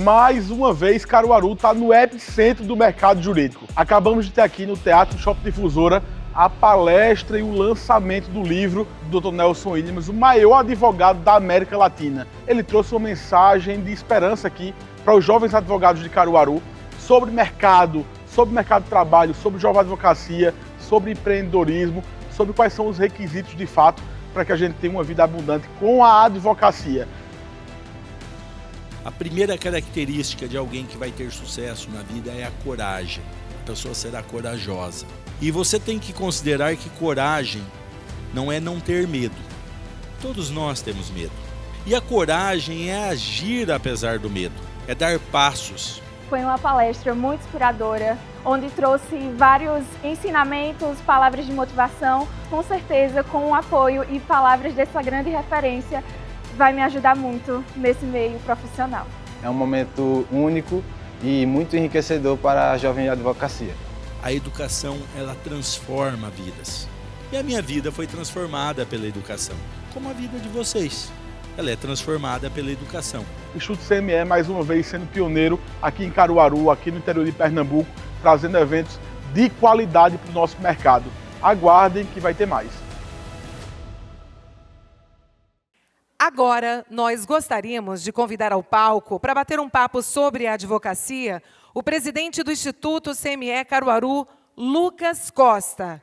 Mais uma vez, Caruaru está no epicentro do mercado jurídico. Acabamos de ter aqui no Teatro Shopping Difusora a palestra e o lançamento do livro do Dr. Nelson Williams, o maior advogado da América Latina. Ele trouxe uma mensagem de esperança aqui para os jovens advogados de Caruaru sobre mercado de trabalho, sobre jovem advocacia, sobre empreendedorismo, sobre quais são os requisitos de fato para que a gente tenha uma vida abundante com a advocacia. A primeira característica de alguém que vai ter sucesso na vida é a coragem. A pessoa será corajosa. E você tem que considerar que coragem não é não ter medo. Todos nós temos medo. E a coragem é agir apesar do medo, é dar passos. Foi uma palestra muito inspiradora, onde trouxe vários ensinamentos, palavras de motivação. Com certeza, com o apoio e palavras dessa grande referência, vai me ajudar muito nesse meio profissional. É um momento único e muito enriquecedor para a jovem advocacia. A educação, ela transforma vidas. E a minha vida foi transformada pela educação, como a vida de vocês. Ela é transformada pela educação. O Instituto CME, mais uma vez, sendo pioneiro aqui em Caruaru, aqui no interior de Pernambuco, trazendo eventos de qualidade para o nosso mercado. Aguardem que vai ter mais. Agora, nós gostaríamos de convidar ao palco, para bater um papo sobre a advocacia, o presidente do Instituto CME Caruaru, Lucas Costa.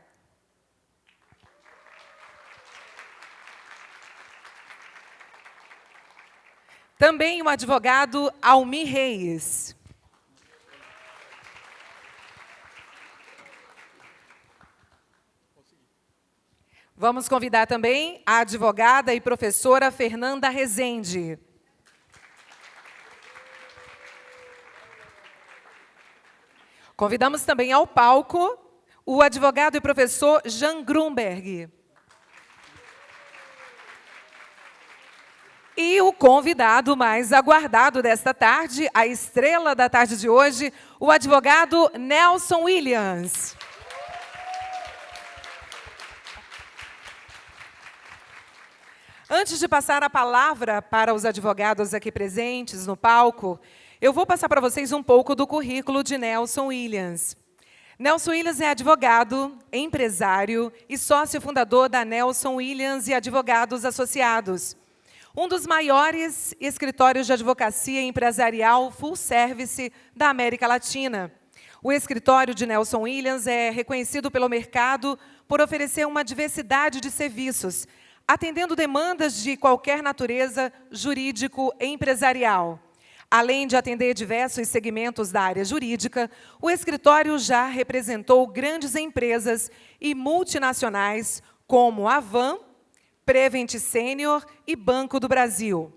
Também o advogado Almir Reis. Vamos convidar também a advogada e professora Fernanda Rezende. Convidamos também ao palco o advogado e professor Jean Grunberg. E o convidado mais aguardado desta tarde, a estrela da tarde de hoje, o advogado Nelson Williams. Antes de passar a palavra para os advogados aqui presentes no palco, eu vou passar para vocês um pouco do currículo de Nelson Williams. Nelson Williams é advogado, empresário e sócio fundador da Nelson Williams e Advogados Associados, um dos maiores escritórios de advocacia empresarial full service da América Latina. O escritório de Nelson Williams é reconhecido pelo mercado por oferecer uma diversidade de serviços, atendendo demandas de qualquer natureza jurídico e empresarial. Além de atender diversos segmentos da área jurídica, o escritório já representou grandes empresas e multinacionais como a Avan, Prevent Senior e Banco do Brasil.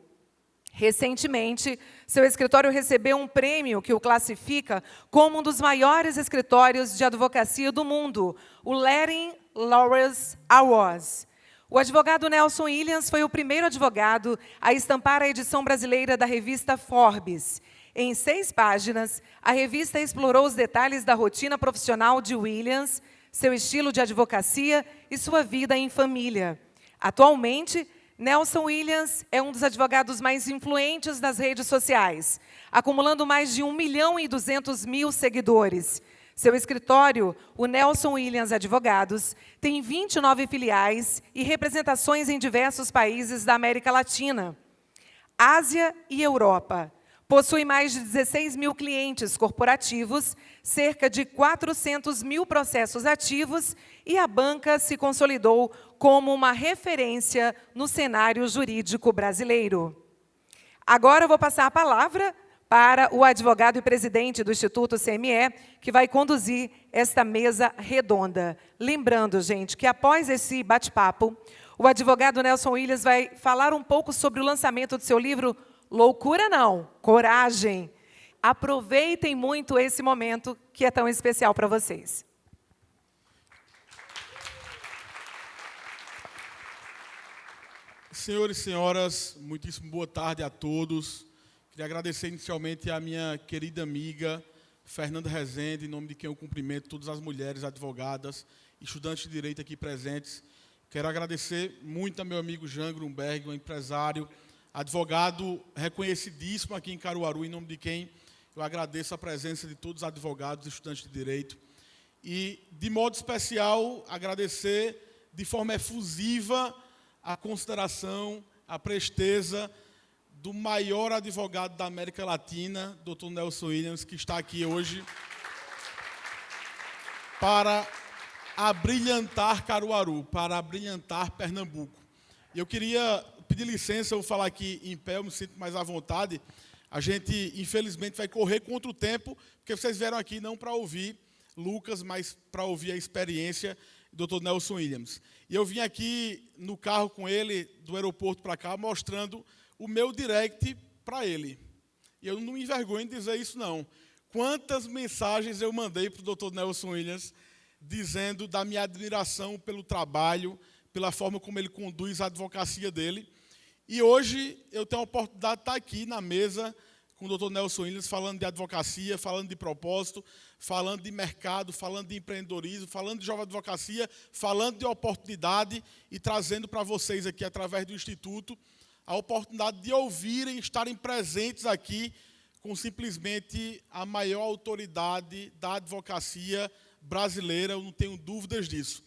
Recentemente, seu escritório recebeu um prêmio que o classifica como um dos maiores escritórios de advocacia do mundo, o Latin Lawyers Awards. O advogado Nelson Williams foi o primeiro advogado a estampar a edição brasileira da revista Forbes. Em 6 páginas, a revista explorou os detalhes da rotina profissional de Williams, seu estilo de advocacia e sua vida em família. Atualmente, Nelson Williams é um dos advogados mais influentes das redes sociais, acumulando mais de 1.200.000 seguidores. Seu escritório, o Nelson Williams Advogados, tem 29 filiais e representações em diversos países da América Latina, Ásia e Europa. Possui mais de 16.000 clientes corporativos, cerca de 400.000 processos ativos e a banca se consolidou como uma referência no cenário jurídico brasileiro. Agora eu vou passar a palavra para o advogado e presidente do Instituto CME, que vai conduzir esta mesa redonda. Lembrando, gente, que após esse bate-papo, o advogado Nelson Williams vai falar um pouco sobre o lançamento do seu livro Loucura Não, Coragem. Aproveitem muito esse momento que é tão especial para vocês. Senhores e senhoras, muitíssimo boa tarde a todos. Queria agradecer inicialmente à minha querida amiga Fernanda Rezende, em nome de quem eu cumprimento todas as mulheres advogadas, estudantes de direito aqui presentes. Quero agradecer muito a meu amigo Jean Grunberg, um empresário, advogado reconhecidíssimo aqui em Caruaru, em nome de quem eu agradeço a presença de todos os advogados e estudantes de Direito. E, de modo especial, agradecer de forma efusiva a consideração, a presteza do maior advogado da América Latina, Dr. Nelson Williams, que está aqui hoje para abrilhantar Caruaru, para abrilhantar Pernambuco. E eu queria pedir licença, eu vou falar aqui em pé, eu me sinto mais à vontade. A gente, infelizmente, vai correr contra o tempo, porque vocês vieram aqui não para ouvir Lucas, mas para ouvir a experiência do Dr. Nelson Williams. E eu vim aqui no carro com ele, do aeroporto para cá, mostrando o meu direct para ele. E eu não me envergonho de dizer isso, não. Quantas mensagens eu mandei para o Dr. Nelson Williams, dizendo da minha admiração pelo trabalho, pela forma como ele conduz a advocacia dele. E hoje eu tenho a oportunidade de estar aqui na mesa com o Dr. Nelson Williams, falando de advocacia, falando de propósito, falando de mercado, falando de empreendedorismo, falando de jovem advocacia, falando de oportunidade e trazendo para vocês aqui, através do Instituto, a oportunidade de ouvirem, estarem presentes aqui com simplesmente a maior autoridade da advocacia brasileira, eu não tenho dúvidas disso.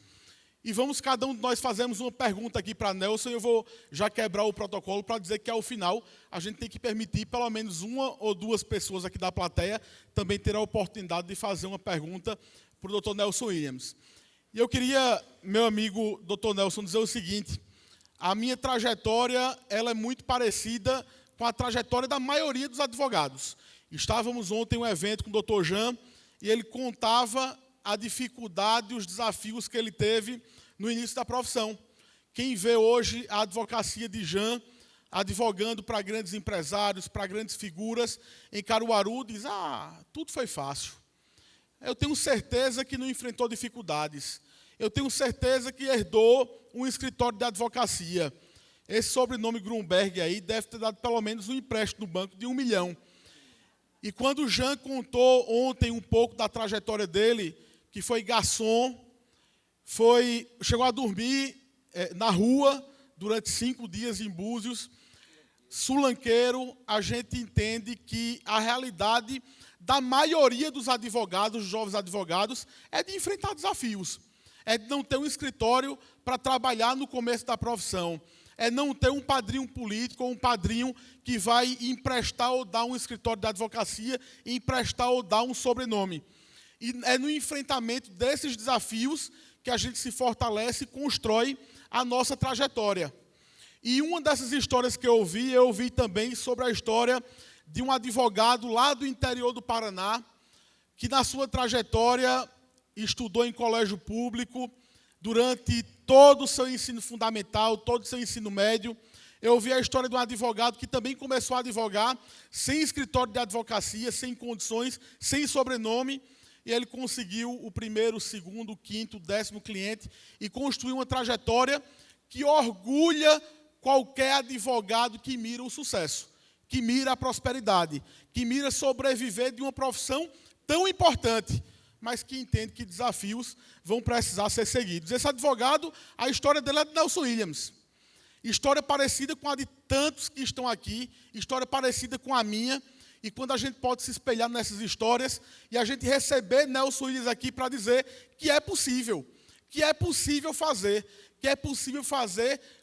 E vamos, cada um de nós fazemos uma pergunta aqui para Nelson, e eu vou já quebrar o protocolo para dizer que, ao final, a gente tem que permitir pelo menos uma ou duas pessoas aqui da plateia também ter a oportunidade de fazer uma pergunta para o Dr. Nelson Williams. E eu queria, meu amigo Dr. Nelson, dizer o seguinte: a minha trajetória ela é muito parecida com a trajetória da maioria dos advogados. Estávamos ontem em um evento com o Dr. Jean, e ele contava a dificuldade e os desafios que ele teve no início da profissão. Quem vê hoje a advocacia de Jean advogando para grandes empresários, para grandes figuras em Caruaru, diz: tudo foi fácil. Eu tenho certeza que não enfrentou dificuldades. Eu tenho certeza que herdou um escritório de advocacia. Esse sobrenome Grunberg aí deve ter dado pelo menos um empréstimo no banco de 1 milhão. E quando o Jean contou ontem um pouco da trajetória dele, que foi garçom, chegou a dormir na rua durante 5 dias em Búzios, sulanqueiro, a gente entende que a realidade da maioria dos advogados, dos jovens advogados, é de enfrentar desafios, é de não ter um escritório para trabalhar no começo da profissão, é não ter um padrinho político ou um padrinho que vai emprestar ou dar um escritório de advocacia, emprestar ou dar um sobrenome. E é no enfrentamento desses desafios que a gente se fortalece e constrói a nossa trajetória. E uma dessas histórias que eu ouvi também sobre a história de um advogado lá do interior do Paraná, que na sua trajetória estudou em colégio público durante todo o seu ensino fundamental, todo o seu ensino médio. Eu ouvi a história de um advogado que também começou a advogar sem escritório de advocacia, sem condições, sem sobrenome, e ele conseguiu o primeiro, o segundo, o quinto, o 10º cliente e construiu uma trajetória que orgulha qualquer advogado que mira o sucesso, que mira a prosperidade, que mira sobreviver de uma profissão tão importante, mas que entende que desafios vão precisar ser seguidos. Esse advogado, a história dele é de Nelson Williams. História parecida com a de tantos que estão aqui, história parecida com a minha, e quando a gente pode se espelhar nessas histórias e a gente receber Nelson Williams aqui para dizer que é possível fazer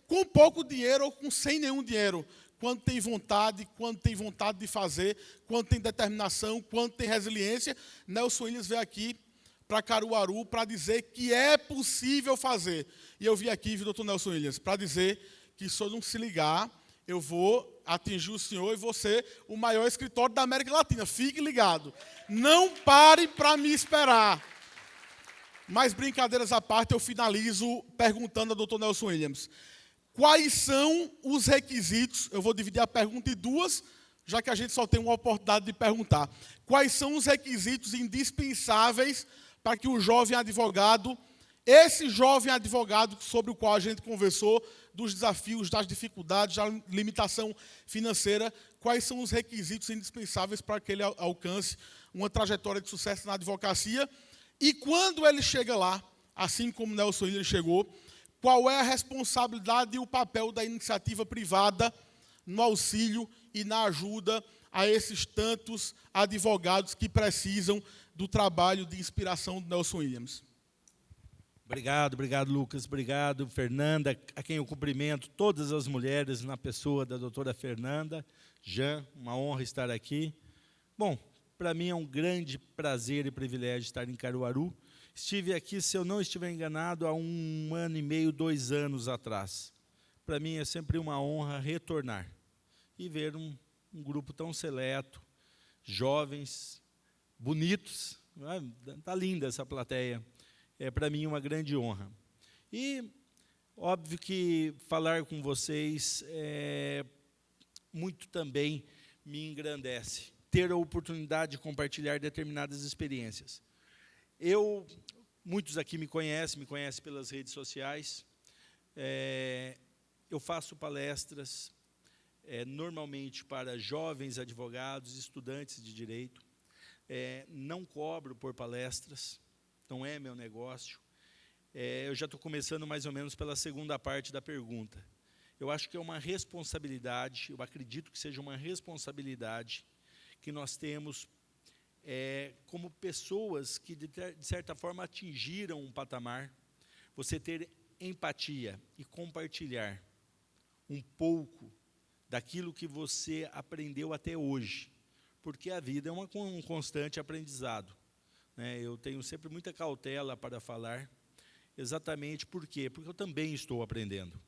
com pouco dinheiro ou sem nenhum dinheiro, quando tem vontade de fazer, quando tem determinação, quando tem resiliência. Nelson Williams veio aqui para Caruaru para dizer que é possível fazer. E eu vim aqui, doutor Nelson Williams, para dizer que se eu não se ligar, eu vou atingir o senhor e vou ser o maior escritório da América Latina. Fique ligado. Não pare para me esperar. Mas, brincadeiras à parte, eu finalizo perguntando ao doutor Nelson Williams: quais são os requisitos? Eu vou dividir a pergunta em duas, já que a gente só tem uma oportunidade de perguntar. Quais são os requisitos indispensáveis para que o jovem advogado, esse jovem advogado sobre o qual a gente conversou, dos desafios, das dificuldades, da limitação financeira, quais são os requisitos indispensáveis para que ele alcance uma trajetória de sucesso na advocacia? E quando ele chega lá, assim como Nelson Williams chegou, qual é a responsabilidade e o papel da iniciativa privada no auxílio e na ajuda a esses tantos advogados que precisam do trabalho de inspiração do Nelson Williams. Obrigado, Lucas. Obrigado, Fernanda, a quem eu cumprimento, todas as mulheres, na pessoa da doutora Fernanda. Jean, uma honra estar aqui. Bom, para mim é um grande prazer e privilégio estar em Caruaru. Estive aqui, se eu não estiver enganado, há 1 ano e meio, 2 anos atrás. Para mim é sempre uma honra retornar e ver um grupo tão seleto, jovens, bonitos. Está linda essa plateia. É para mim uma grande honra. E óbvio que falar com vocês muito também me engrandece. Ter a oportunidade de compartilhar determinadas experiências. Muitos aqui me conhecem pelas redes sociais. Eu faço palestras, normalmente para jovens advogados, estudantes de direito. Não cobro por palestras, não é meu negócio. Eu já estou começando mais ou menos pela segunda parte da pergunta. Eu acho que é uma responsabilidade, eu acredito que seja uma responsabilidade que nós temos como pessoas que, de certa forma, atingiram um patamar, você ter empatia e compartilhar um pouco daquilo que você aprendeu até hoje, porque a vida é um constante aprendizado. Eu tenho sempre muita cautela para falar, exatamente por quê? Porque eu também estou aprendendo.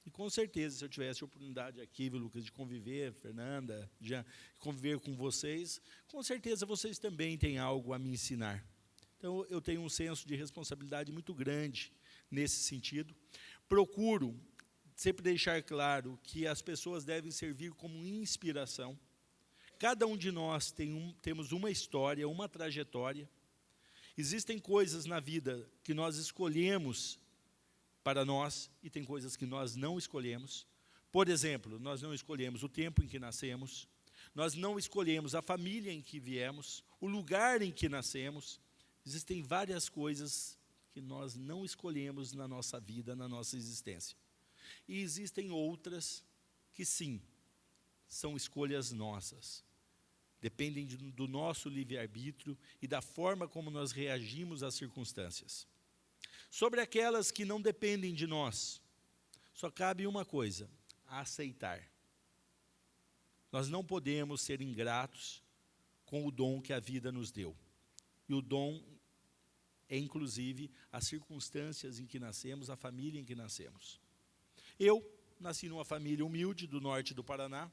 E, com certeza, se eu tivesse a oportunidade aqui, Lucas, de conviver, Fernanda, de conviver com vocês, com certeza vocês também têm algo a me ensinar. Então, eu tenho um senso de responsabilidade muito grande nesse sentido. Procuro sempre deixar claro que as pessoas devem servir como inspiração. Cada um de nós temos uma história, uma trajetória. Existem coisas na vida que nós escolhemos para nós, e tem coisas que nós não escolhemos. Por exemplo, nós não escolhemos o tempo em que nascemos, nós não escolhemos a família em que viemos, o lugar em que nascemos. Existem várias coisas que nós não escolhemos na nossa vida, na nossa existência. E existem outras que, sim, são escolhas nossas. Dependem do nosso livre-arbítrio e da forma como nós reagimos às circunstâncias. Sobre aquelas que não dependem de nós, só cabe uma coisa: aceitar. Nós não podemos ser ingratos com o dom que a vida nos deu. E o dom é, inclusive, as circunstâncias em que nascemos, a família em que nascemos. Eu nasci numa família humilde do norte do Paraná.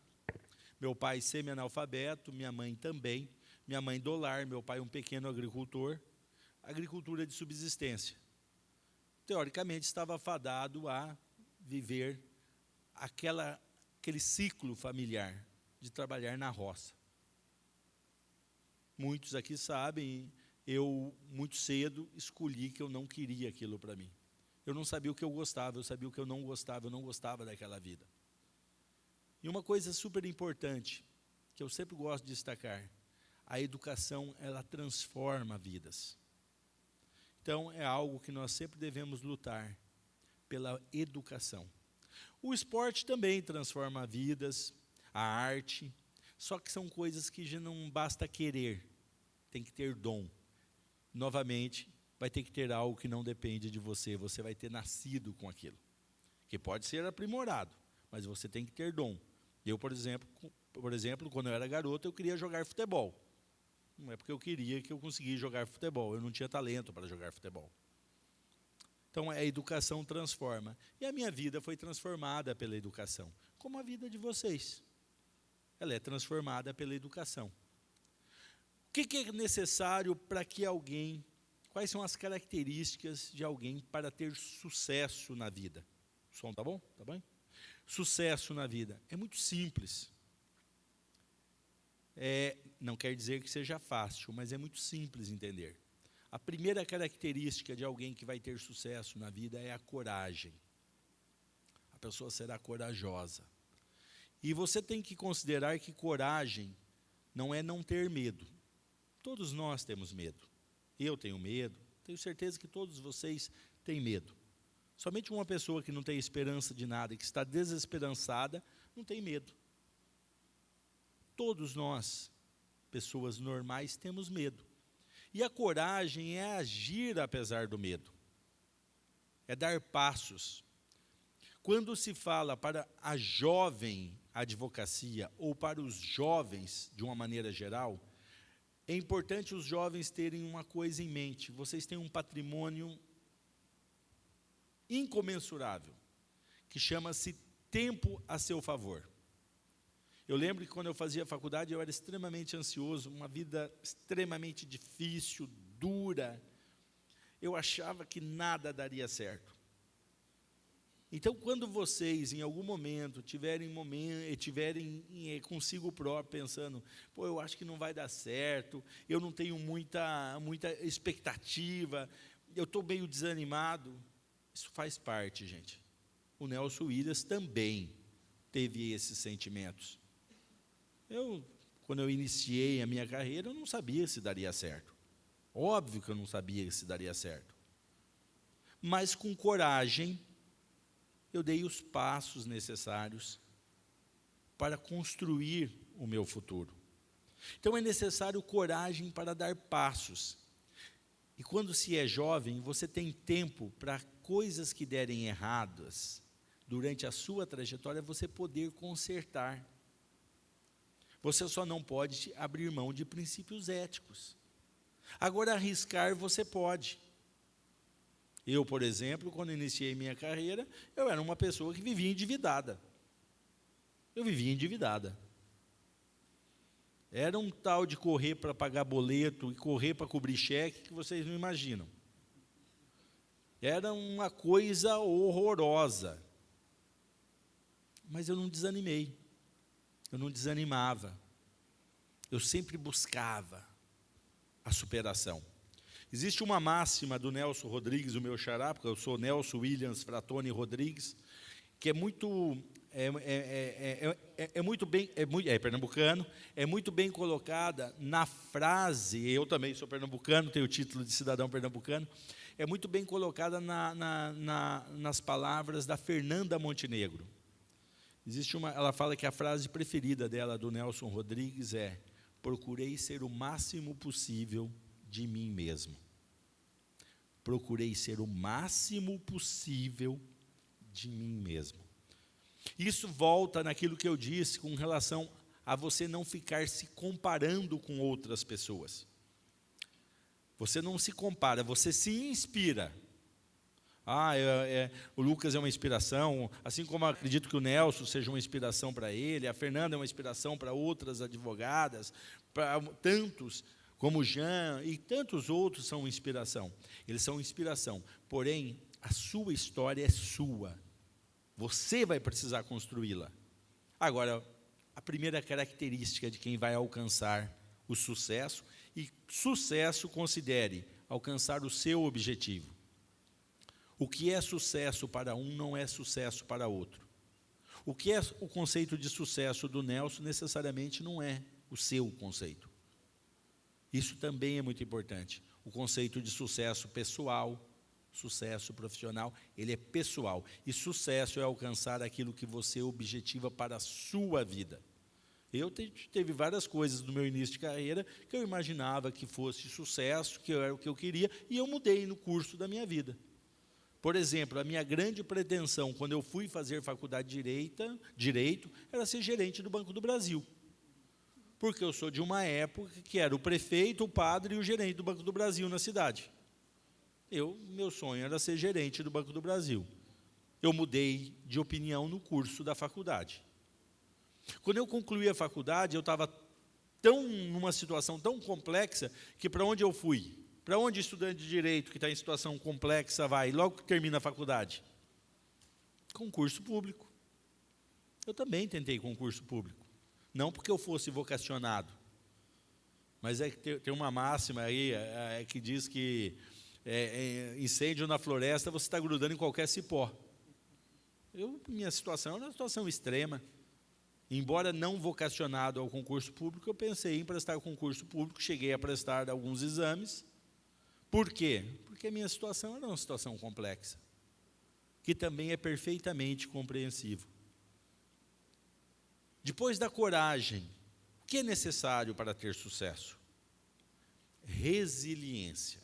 Meu pai semi-analfabeto, minha mãe também. Minha mãe do lar, meu pai um pequeno agricultor. Agricultura de subsistência. Teoricamente, estava fadado a viver aquele ciclo familiar de trabalhar na roça. Muitos aqui sabem, eu, muito cedo, escolhi que eu não queria aquilo para mim. Eu não sabia o que eu gostava, eu sabia o que eu não gostava daquela vida. E uma coisa super importante, que eu sempre gosto de destacar, a educação, ela transforma vidas. Então, é algo que nós sempre devemos lutar, pela educação. O esporte também transforma vidas, a arte, só que são coisas que já não basta querer, tem que ter dom. Novamente, vai ter que ter algo que não depende de você, você vai ter nascido com aquilo, que pode ser aprimorado, mas você tem que ter dom. Eu, por exemplo, quando eu era garoto, eu queria jogar futebol. Não é porque eu queria que eu conseguia jogar futebol, eu não tinha talento para jogar futebol. Então, a educação transforma. E a minha vida foi transformada pela educação, como a vida de vocês. Ela é transformada pela educação. O que é necessário para que alguém, quais são as características de alguém para ter sucesso na vida? O som tá bom? Tá bem? Sucesso na vida. É muito simples. Não quer dizer que seja fácil, mas é muito simples entender. A primeira característica de alguém que vai ter sucesso na vida é a coragem. A pessoa será corajosa. E você tem que considerar que coragem não é não ter medo. Todos nós temos medo. Eu tenho medo, tenho certeza que todos vocês têm medo. Somente uma pessoa que não tem esperança de nada e que está desesperançada, não tem medo. Todos nós, pessoas normais, temos medo. E a coragem é agir apesar do medo. É dar passos. Quando se fala para a jovem advocacia ou para os jovens, de uma maneira geral, é importante os jovens terem uma coisa em mente. Vocês têm um patrimônio incomensurável, que chama-se tempo a seu favor. Eu lembro que quando eu fazia faculdade, eu era extremamente ansioso, uma vida extremamente difícil, dura. Eu achava que nada daria certo. Então, quando vocês, em algum momento, tiverem consigo próprio, pensando, pô, eu acho que não vai dar certo, eu não tenho muita expectativa, eu estou meio desanimado, isso faz parte, gente. O Nelson Williams também teve esses sentimentos. Quando eu iniciei a minha carreira, eu não sabia se daria certo. Óbvio que eu não sabia se daria certo. Mas com coragem, eu dei os passos necessários para construir o meu futuro. Então é necessário coragem para dar passos. E quando se é jovem, você tem tempo para coisas que derem erradas durante a sua trajetória, você poder consertar. Você só não pode abrir mão de princípios éticos. Agora, arriscar você pode. Eu, por exemplo, quando iniciei minha carreira, eu era uma pessoa que vivia endividada. Eu vivia endividada. Era um tal de correr para pagar boleto e correr para cobrir cheque que vocês não imaginam. Era uma coisa horrorosa. Mas eu não desanimei. Eu não desanimava. Eu sempre buscava a superação. Existe uma máxima do Nelson Rodrigues, o meu xará, porque eu sou Nelson Williams Fratoni Rodrigues, que é muito pernambucano, é muito bem colocada na frase, eu também sou pernambucano, tenho o título de cidadão pernambucano, é muito bem colocada nas palavras da Fernanda Montenegro. Ela fala que a frase preferida dela, do Nelson Rodrigues, é: procurei ser o máximo possível de mim mesmo. Procurei ser o máximo possível de mim mesmo. Isso volta naquilo que eu disse com relação a você não ficar se comparando com outras pessoas. Você não se compara, você se inspira. O Lucas é uma inspiração, assim como eu acredito que o Nelson seja uma inspiração para ele, a Fernanda é uma inspiração para outras advogadas, para tantos, como o Jean e tantos outros são inspiração. Eles são inspiração, porém, a sua história é sua. Você vai precisar construí-la. Agora, a primeira característica de quem vai alcançar o sucesso, e sucesso considere alcançar o seu objetivo. O que é sucesso para um não é sucesso para outro. O que é o conceito de sucesso do Nelson necessariamente não é o seu conceito. Isso também é muito importante. O conceito de sucesso pessoal, sucesso profissional, ele é pessoal. E sucesso é alcançar aquilo que você objetiva para a sua vida. Eu teve várias coisas no meu início de carreira que eu imaginava que fosse sucesso, que era o que eu queria, e eu mudei no curso da minha vida. Por exemplo, a minha grande pretensão, quando eu fui fazer faculdade de Direito, era ser gerente do Banco do Brasil. Porque eu sou de uma época que era o prefeito, o padre e o gerente do Banco do Brasil na cidade. Meu sonho era ser gerente do Banco do Brasil. Eu mudei de opinião no curso da faculdade. Quando eu concluí a faculdade, eu estava numa situação tão complexa que para onde eu fui? Para onde estudante de Direito que está em situação complexa vai, logo que termina a faculdade? Concurso público. Eu também tentei concurso público. Não porque eu fosse vocacionado, mas tem uma máxima aí que diz que incêndio na floresta você está grudando em qualquer cipó. Minha situação era uma situação extrema. Embora não vocacionado ao concurso público, eu pensei em prestar concurso público, cheguei a prestar alguns exames. Por quê? Porque a minha situação era uma situação complexa, que também é perfeitamente compreensível. Depois da coragem, o que é necessário para ter sucesso? Resiliência.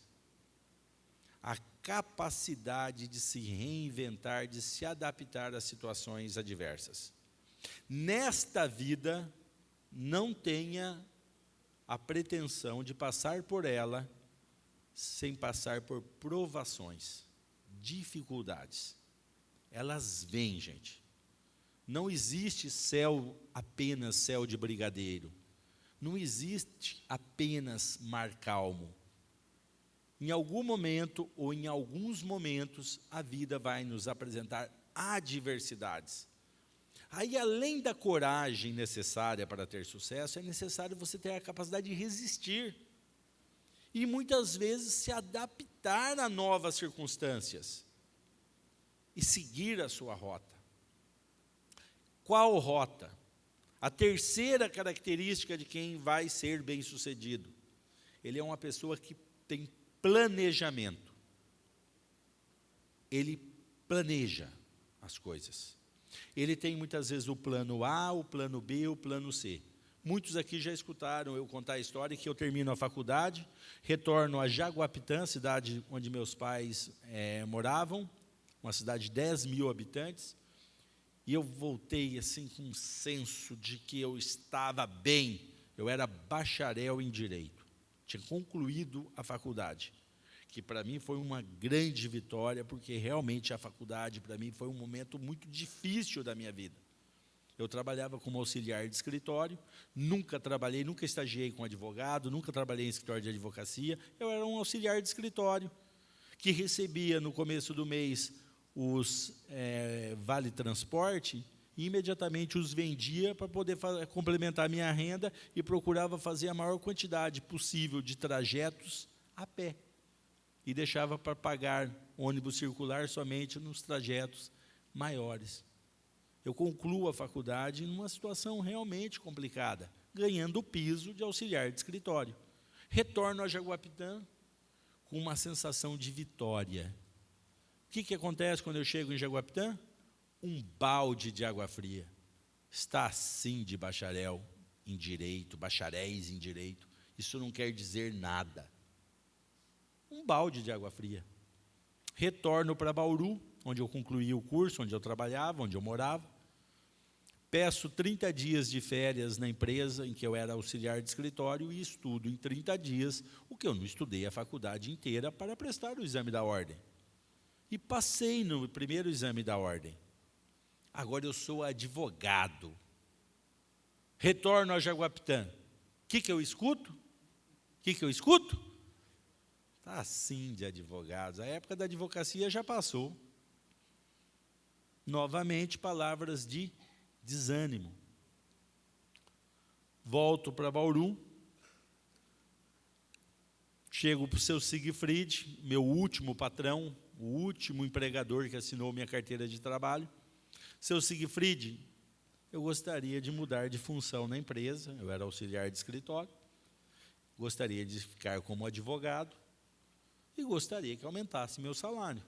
A capacidade de se reinventar, de se adaptar a situações adversas. Nesta vida, não tenha a pretensão de passar por ela sem passar por provações, dificuldades. Elas vêm, gente. Não existe céu, apenas céu de brigadeiro. Não existe apenas mar calmo. Em algum momento, ou em alguns momentos, a vida vai nos apresentar adversidades. Aí, além da coragem necessária para ter sucesso, é necessário você ter a capacidade de resistir. E, muitas vezes, se adaptar a novas circunstâncias. E seguir a sua rota. Qual rota? A terceira característica de quem vai ser bem-sucedido. Ele é uma pessoa que tem planejamento. Ele planeja as coisas. Ele tem muitas vezes o plano A, o plano B, o plano C. Muitos aqui já escutaram eu contar a história que eu termino a faculdade, retorno a Jaguapitã, cidade onde meus pais moravam, uma cidade de 10 mil habitantes, e eu voltei assim com um senso de que eu estava bem. Eu era bacharel em Direito. Tinha concluído a faculdade, que para mim foi uma grande vitória, porque realmente a faculdade para mim foi um momento muito difícil da minha vida. Eu trabalhava como auxiliar de escritório, nunca estagiei com advogado, nunca trabalhei em escritório de advocacia, eu era um auxiliar de escritório, que recebia no começo do mês os vale transporte, e imediatamente os vendia para poder complementar a minha renda e procurava fazer a maior quantidade possível de trajetos a pé. E deixava para pagar ônibus circular somente nos trajetos maiores. Eu concluo a faculdade numa situação realmente complicada, ganhando o piso de auxiliar de escritório. Retorno a Jaguapitã com uma sensação de vitória. O que acontece quando eu chego em Jaguapitã? Um balde de água fria. Está assim de bacharel em Direito, bacharéis em Direito. Isso não quer dizer nada. Um balde de água fria. Retorno para Bauru, onde eu concluí o curso, onde eu trabalhava, onde eu morava. Peço 30 dias de férias na empresa em que eu era auxiliar de escritório e estudo em 30 dias o que eu não estudei a faculdade inteira para prestar o exame da ordem. E passei no primeiro exame da ordem. Agora eu sou advogado. Retorno a Jaguapitã. O que eu escuto? Está assim de advogados. A época da advocacia já passou. Novamente, palavras de desânimo. Volto para Bauru. Chego para o seu Siegfried, meu último patrão, o último empregador que assinou minha carteira de trabalho. Seu Siegfried, eu gostaria de mudar de função na empresa, eu era auxiliar de escritório, gostaria de ficar como advogado e gostaria que aumentasse meu salário.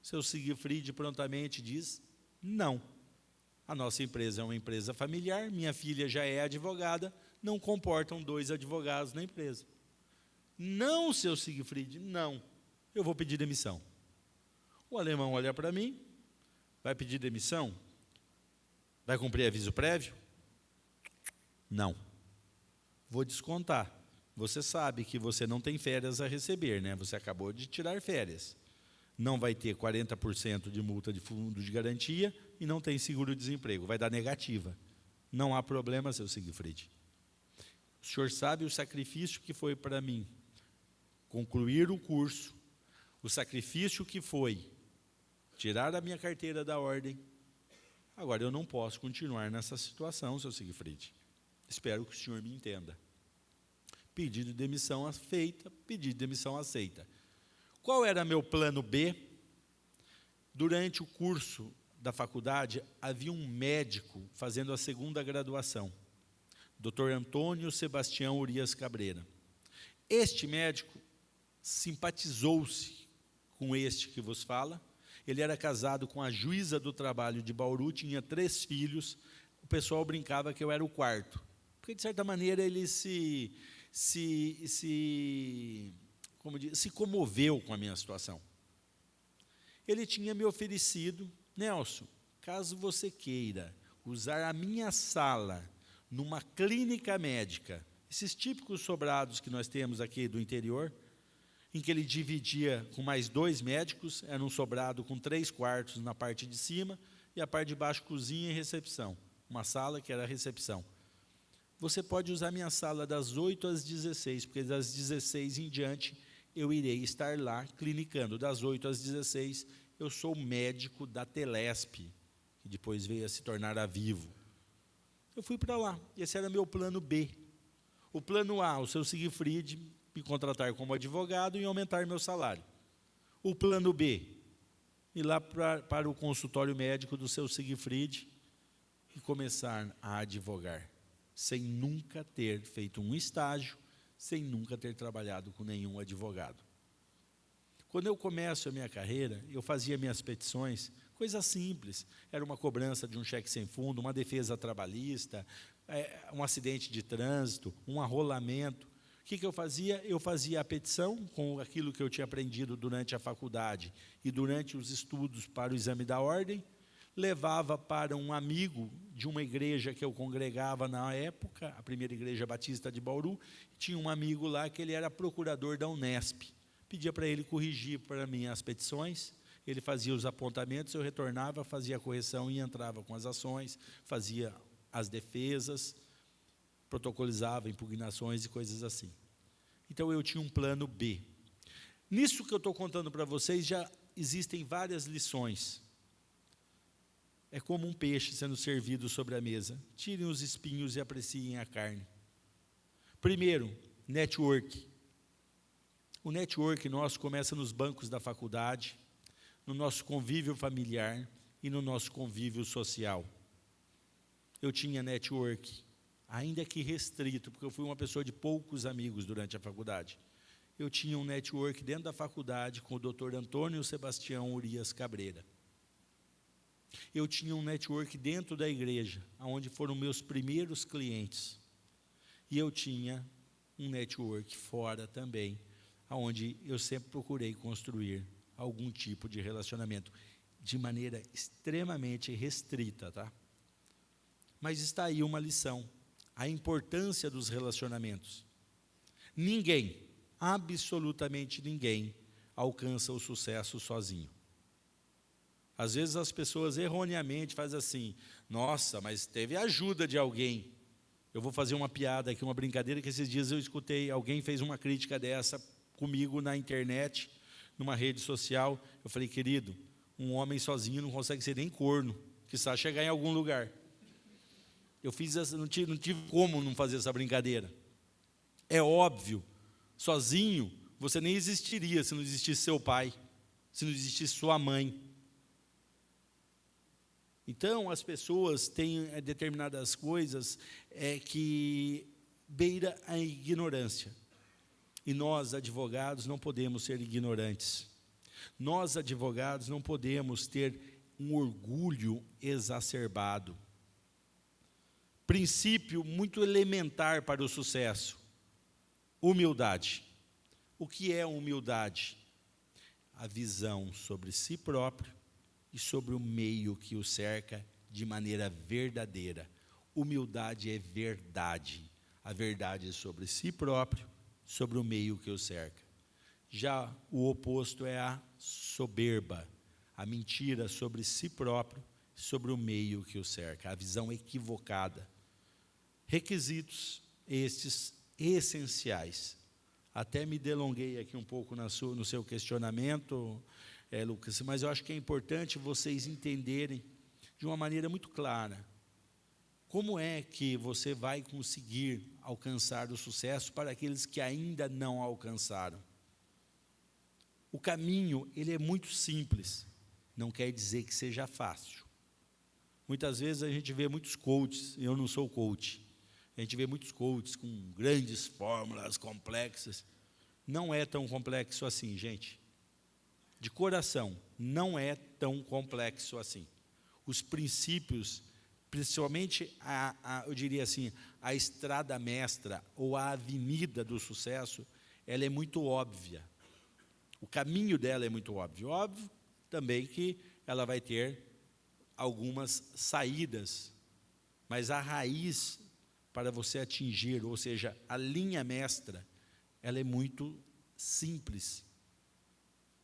Seu Siegfried prontamente diz, não. A nossa empresa é uma empresa familiar, minha filha já é advogada, não comportam 2 advogados na empresa. Não, seu Siegfried, não. Eu vou pedir demissão. O alemão olha para mim, vai pedir demissão? Vai cumprir aviso prévio? Não. Vou descontar. Você sabe que você não tem férias a receber, né? Você acabou de tirar férias. Não vai ter 40% de multa de fundo de garantia e não tem seguro-desemprego. Vai dar negativa. Não há problema, seu Siegfried. O senhor sabe o sacrifício que foi para mim concluir o curso, o sacrifício que foi tirar a minha carteira da ordem. Agora, eu não posso continuar nessa situação, seu Siegfried. Espero que o senhor me entenda. Pedido de demissão feita, pedido de demissão aceita. Qual era meu plano B? Durante o curso da faculdade, havia um médico fazendo a 2ª graduação, Dr. Antônio Sebastião Urias Cabreira. Este médico simpatizou-se com este que vos fala. Ele era casado com a juíza do trabalho de Bauru, tinha 3 filhos. O pessoal brincava que eu era o 4º, Porque, de certa maneira, ele se comoveu com a minha situação. Ele tinha me oferecido: Nelson, caso você queira usar a minha sala numa clínica médica, esses típicos sobrados que nós temos aqui do interior, em que ele dividia com mais 2 médicos, era um sobrado com 3 quartos na parte de cima, e a parte de baixo cozinha e recepção, uma sala que era a recepção. Você pode usar minha sala das 8 às 16, porque das 16 em diante eu irei estar lá clinicando. Das 8 às 16 eu sou médico da Telesp, que depois veio a se tornar a Vivo. Eu fui para lá, esse era meu plano B. O plano A, o seu Siegfried me contratar como advogado e aumentar meu salário. O plano B, ir lá para o consultório médico do seu Siegfried e começar a advogar, sem nunca ter feito um estágio, sem nunca ter trabalhado com nenhum advogado. Quando eu começo a minha carreira, eu fazia minhas petições, coisa simples, era uma cobrança de um cheque sem fundo, uma defesa trabalhista, um acidente de trânsito, um arrolamento. O que eu fazia? Eu fazia a petição com aquilo que eu tinha aprendido durante a faculdade e durante os estudos para o exame da ordem, levava para um amigo de uma igreja que eu congregava na época, a primeira igreja batista de Bauru, tinha um amigo lá que ele era procurador da Unesp. Pedia para ele corrigir para mim as petições, ele fazia os apontamentos, eu retornava, fazia a correção e entrava com as ações, fazia as defesas, protocolizava impugnações e coisas assim. Então, eu tinha um plano B. Nisso que eu estou contando para vocês, já existem várias lições. É como um peixe sendo servido sobre a mesa. Tirem os espinhos e apreciem a carne. Primeiro, network. O network nosso começa nos bancos da faculdade, no nosso convívio familiar e no nosso convívio social. Eu tinha network, ainda que restrito, porque eu fui uma pessoa de poucos amigos durante a faculdade. Eu tinha um network dentro da faculdade com o Dr. Antônio Sebastião Urias Cabreira. Eu tinha um network dentro da igreja, onde foram meus primeiros clientes. E eu tinha um network fora também, onde eu sempre procurei construir algum tipo de relacionamento, de maneira extremamente restrita, tá? Mas está aí uma lição, a importância dos relacionamentos. Ninguém, absolutamente ninguém, alcança o sucesso sozinho. Às vezes as pessoas erroneamente fazem assim: nossa, mas teve ajuda de alguém. Eu vou fazer uma piada aqui, uma brincadeira, que esses dias eu escutei, alguém fez uma crítica dessa comigo na internet, numa rede social. Eu falei: querido, um homem sozinho não consegue ser nem corno, quiçá chegar em algum lugar. Eu fiz essa, não tive como não fazer essa brincadeira. É óbvio, sozinho você nem existiria se não existisse seu pai, se não existisse sua mãe. Então, as pessoas têm determinadas coisas que beira a ignorância. E nós, advogados, não podemos ser ignorantes. Nós, advogados, não podemos ter um orgulho exacerbado. Princípio muito elementar para o sucesso: humildade. O que é humildade? A visão sobre si próprio e sobre o meio que o cerca de maneira verdadeira. Humildade é verdade. A verdade é sobre si próprio, sobre o meio que o cerca. Já o oposto é a soberba, a mentira sobre si próprio, sobre o meio que o cerca, a visão equivocada. Requisitos estes essenciais. Até me delonguei aqui um pouco no seu questionamento, Lucas, mas eu acho que é importante vocês entenderem de uma maneira muito clara como é que você vai conseguir alcançar o sucesso para aqueles que ainda não alcançaram. O caminho, ele é muito simples, não quer dizer que seja fácil. Muitas vezes a gente vê muitos coaches, eu não sou coach, a gente vê muitos coaches com grandes fórmulas complexas. Não é tão complexo assim, gente. De coração, não é tão complexo assim. Os princípios principalmente, eu diria assim, a estrada mestra ou a avenida do sucesso, ela é muito óbvia. O caminho dela é muito óbvio. Óbvio também que ela vai ter algumas saídas, mas a raiz para você atingir, ou seja, a linha mestra, ela é muito simples.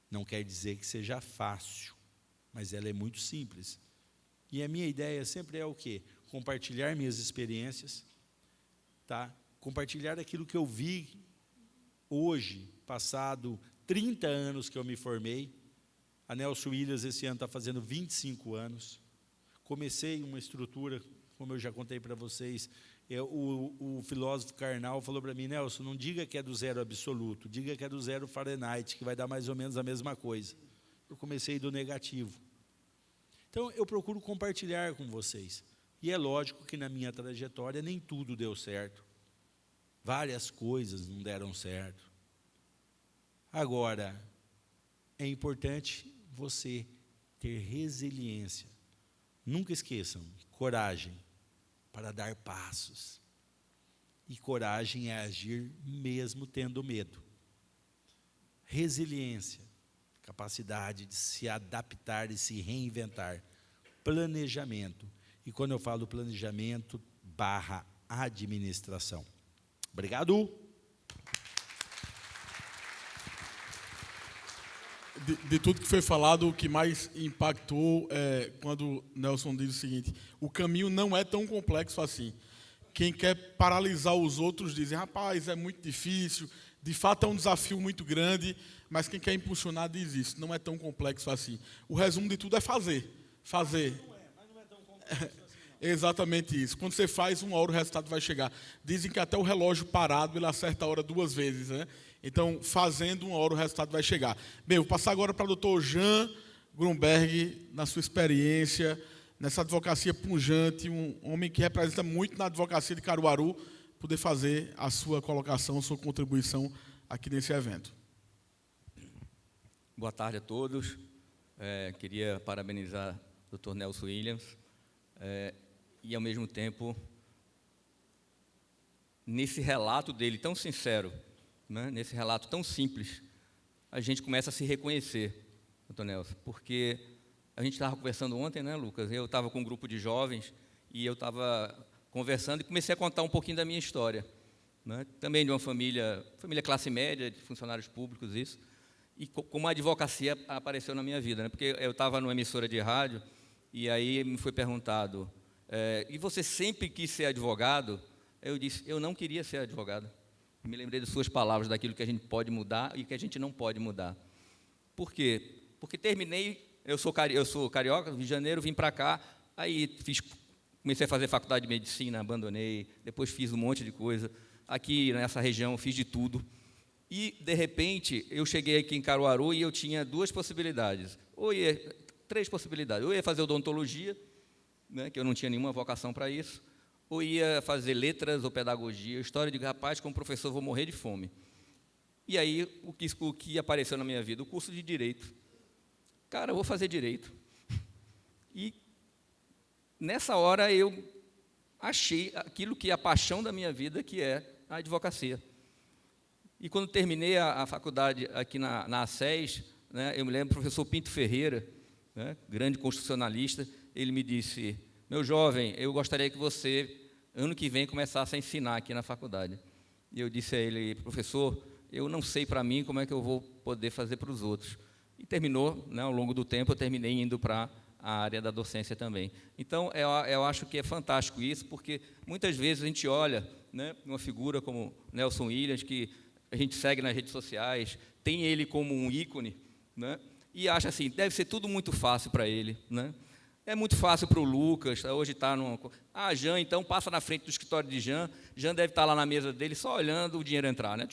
Não quer dizer que seja fácil, mas ela é muito simples. E a minha ideia sempre é o quê? Compartilhar minhas experiências, tá? Compartilhar aquilo que eu vi hoje, passado 30 anos que eu me formei. A Nelson Williams esse ano está fazendo 25 anos. Comecei uma estrutura, como eu já contei para vocês, o filósofo Karnal falou para mim, Nelson, não diga que é do zero absoluto, diga que é do zero Fahrenheit, que vai dar mais ou menos a mesma coisa. Eu comecei do negativo. Então, eu procuro compartilhar com vocês. E é lógico que na minha trajetória nem tudo deu certo. Várias coisas não deram certo. Agora, é importante você ter resiliência. Nunca esqueçam, coragem para dar passos. E coragem é agir mesmo tendo medo. Resiliência, capacidade de se adaptar e se reinventar. Planejamento. E quando eu falo planejamento, / administração. Obrigado. De tudo que foi falado, o que mais impactou é quando Nelson diz o seguinte: o caminho não é tão complexo assim. Quem quer paralisar os outros dizem, rapaz, é muito difícil, de fato é um desafio muito grande, mas quem quer impulsionar diz isso, não é tão complexo assim. O resumo de tudo é fazer. Fazer. Mas não é tão complexo assim. Exatamente isso. Quando você faz, uma hora o resultado vai chegar. Dizem que até o relógio parado, ele acerta a hora 2 vezes, né? Então, fazendo, uma hora o resultado vai chegar. Bem, vou passar agora para o doutor Jean Grunberg, na sua experiência, nessa advocacia pujante, um homem que representa muito na advocacia de Caruaru, poder fazer a sua colocação, a sua contribuição aqui nesse evento. Boa tarde a todos. Queria parabenizar o Dr. Nelson Williams e, ao mesmo tempo, nesse relato dele tão sincero, né, nesse relato tão simples, a gente começa a se reconhecer, Dr. Nelson, porque a gente estava conversando ontem, né, Lucas? Eu estava com um grupo de jovens e eu estava conversando e comecei a contar um pouquinho da minha história, né? Também de uma família classe média, de funcionários públicos, isso, e como a advocacia apareceu na minha vida, né? Porque eu estava numa emissora de rádio e aí me foi perguntado, e você sempre quis ser advogado? Eu disse, eu não queria ser advogado. Me lembrei das suas palavras, daquilo que a gente pode mudar e que a gente não pode mudar. Por quê? Porque terminei, eu sou carioca, Rio de Janeiro, vim para cá, aí comecei a fazer faculdade de medicina, abandonei, depois fiz um monte de coisa. Aqui nessa região fiz de tudo. E, de repente, eu cheguei aqui em Caruaru e eu tinha 2 possibilidades. 3 possibilidades. Ou ia fazer odontologia, né, que eu não tinha nenhuma vocação para isso, ou ia fazer letras ou pedagogia, história de rapaz, como professor vou morrer de fome. E aí, o que apareceu na minha vida? O curso de Direito. Cara, eu vou fazer Direito. E, nessa hora, eu achei aquilo que é a paixão da minha vida, que é a advocacia. E, quando terminei a faculdade aqui na ACES, né, eu me lembro do professor Pinto Ferreira, né, grande constitucionalista, ele me disse, meu jovem, eu gostaria que você, ano que vem, começasse a ensinar aqui na faculdade. E eu disse a ele, professor, eu não sei para mim como é que eu vou poder fazer para os outros. E terminou, né, ao longo do tempo, eu terminei indo para a área da docência também. Então, eu acho que é fantástico isso, porque muitas vezes a gente olha, né, uma figura como Nelson Williams, que a gente segue nas redes sociais, tem ele como um ícone, né, e acha assim, deve ser tudo muito fácil para ele, né? É muito fácil para o Lucas, hoje está no... Jean, então, passa na frente do escritório de Jean, Jean deve estar lá na mesa dele só olhando o dinheiro entrar, né?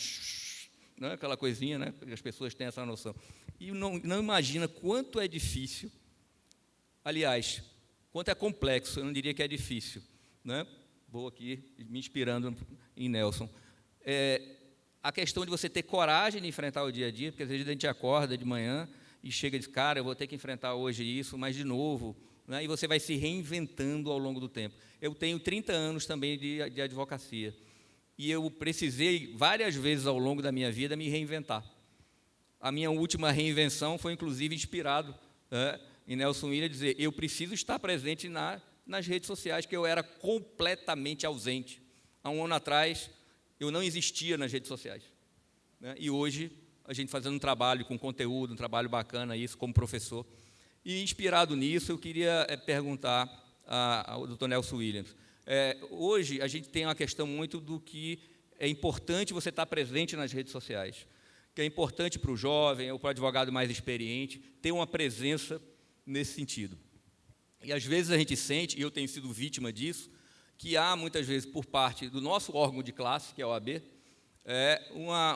Né? Aquela coisinha, né? As pessoas têm essa noção. E não imagina quanto é difícil, aliás, quanto é complexo, eu não diria que é difícil, né? Vou aqui me inspirando em Nelson. A questão de você ter coragem de enfrentar o dia a dia, porque às vezes a gente acorda de manhã e chega e diz, cara, eu vou ter que enfrentar hoje isso, mas de novo, né? E você vai se reinventando ao longo do tempo. Eu tenho 30 anos também de advocacia, e eu precisei, várias vezes ao longo da minha vida, me reinventar. A minha última reinvenção foi, inclusive, inspirado, né, em Nelson Williams, dizer, eu preciso estar presente nas redes sociais, que eu era completamente ausente. Há um ano atrás, eu não existia nas redes sociais, né? E hoje, a gente fazendo um trabalho com conteúdo, um trabalho bacana, isso, como professor. E, inspirado nisso, eu queria perguntar ao Dr. Nelson Williams. Hoje, a gente tem uma questão muito do que é importante você estar presente nas redes sociais, que é importante para o jovem ou para o advogado mais experiente ter uma presença nesse sentido. E, às vezes, a gente sente, e eu tenho sido vítima disso, que há, muitas vezes, por parte do nosso órgão de classe, que é a OAB,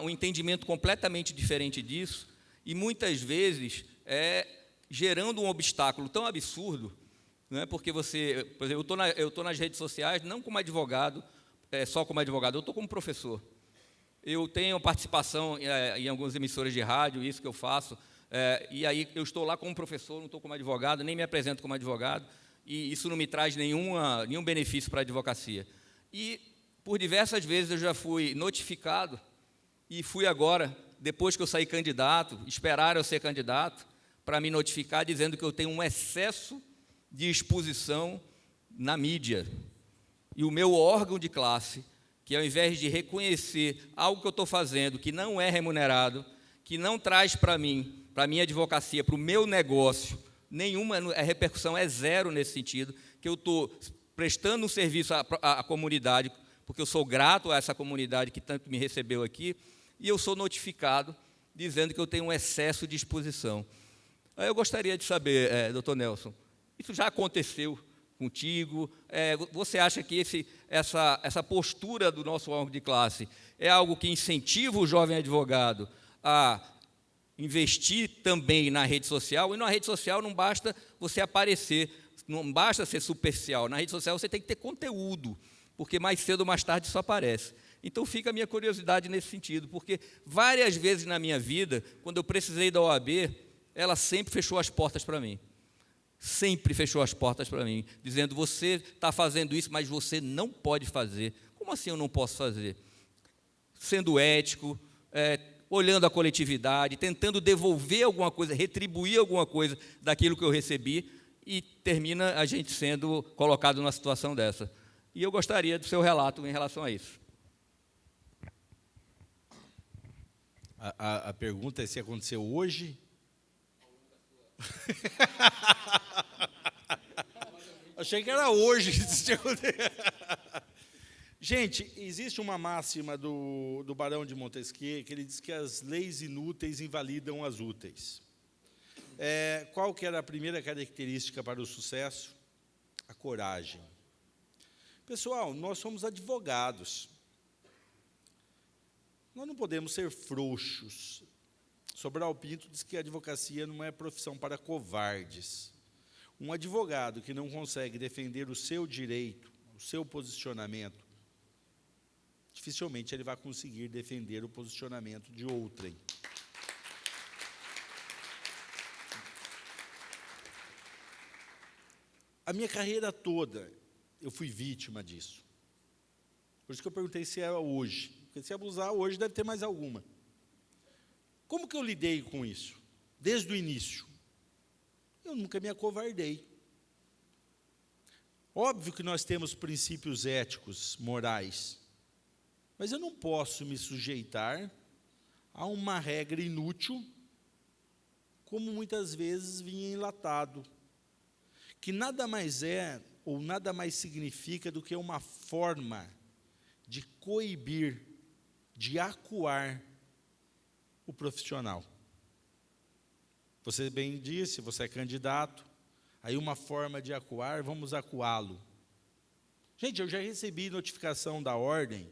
um entendimento completamente diferente disso, e, muitas vezes, gerando um obstáculo tão absurdo, né, porque você, por exemplo, eu estou nas redes sociais, não como advogado, só como advogado, eu estou como professor. Eu tenho participação em algumas emissoras de rádio, isso que eu faço, e aí eu estou lá como professor, não estou como advogado, nem me apresento como advogado, e isso não me traz nenhum benefício para a advocacia. E, por diversas vezes, eu já fui notificado, e fui agora, depois que eu saí candidato, esperaram eu ser candidato, para me notificar, dizendo que eu tenho um excesso de exposição na mídia. E o meu órgão de classe, que ao invés de reconhecer algo que eu estou fazendo, que não é remunerado, que não traz para mim, para a minha advocacia, para o meu negócio, nenhuma, a repercussão é zero nesse sentido, que eu estou prestando um serviço à comunidade, porque eu sou grato a essa comunidade que tanto me recebeu aqui, e eu sou notificado dizendo que eu tenho um excesso de exposição. Eu gostaria de saber, doutor Nelson, isso já aconteceu contigo? Você acha que essa postura do nosso órgão de classe é algo que incentiva o jovem advogado a investir também na rede social? E na rede social não basta você aparecer, não basta ser superficial. Na rede social você tem que ter conteúdo, porque mais cedo ou mais tarde isso aparece. Então fica a minha curiosidade nesse sentido, porque várias vezes na minha vida, quando eu precisei da OAB, ela sempre fechou as portas para mim. Sempre fechou as portas para mim, dizendo, você está fazendo isso, mas você não pode fazer. Como assim eu não posso fazer? Sendo ético, olhando a coletividade, tentando devolver alguma coisa, retribuir alguma coisa daquilo que eu recebi, e termina a gente sendo colocado numa situação dessa. E eu gostaria do seu relato em relação a isso. A pergunta é se aconteceu hoje. Achei que era hoje. Gente, existe uma máxima do Barão de Montesquieu, que ele diz que as leis inúteis invalidam as úteis. Qual que era a primeira característica para o sucesso? A coragem. Pessoal, nós somos advogados. Nós não podemos ser frouxos. Sobral Pinto diz que a advocacia não é profissão para covardes. Um advogado que não consegue defender o seu direito, o seu posicionamento, dificilmente ele vai conseguir defender o posicionamento de outrem. A minha carreira toda, eu fui vítima disso. Por isso que eu perguntei se é hoje. Porque se abusar hoje, deve ter mais alguma. Como que eu lidei com isso? Desde o início. Eu nunca me acovardei. Óbvio que nós temos princípios éticos, morais, mas eu não posso me sujeitar a uma regra inútil, como muitas vezes vinha enlatado, que nada mais é, ou nada mais significa do que uma forma de coibir, de acuar o profissional. Você bem disse, você é candidato, aí uma forma de acuar, vamos acuá-lo. Gente, eu já recebi notificação da ordem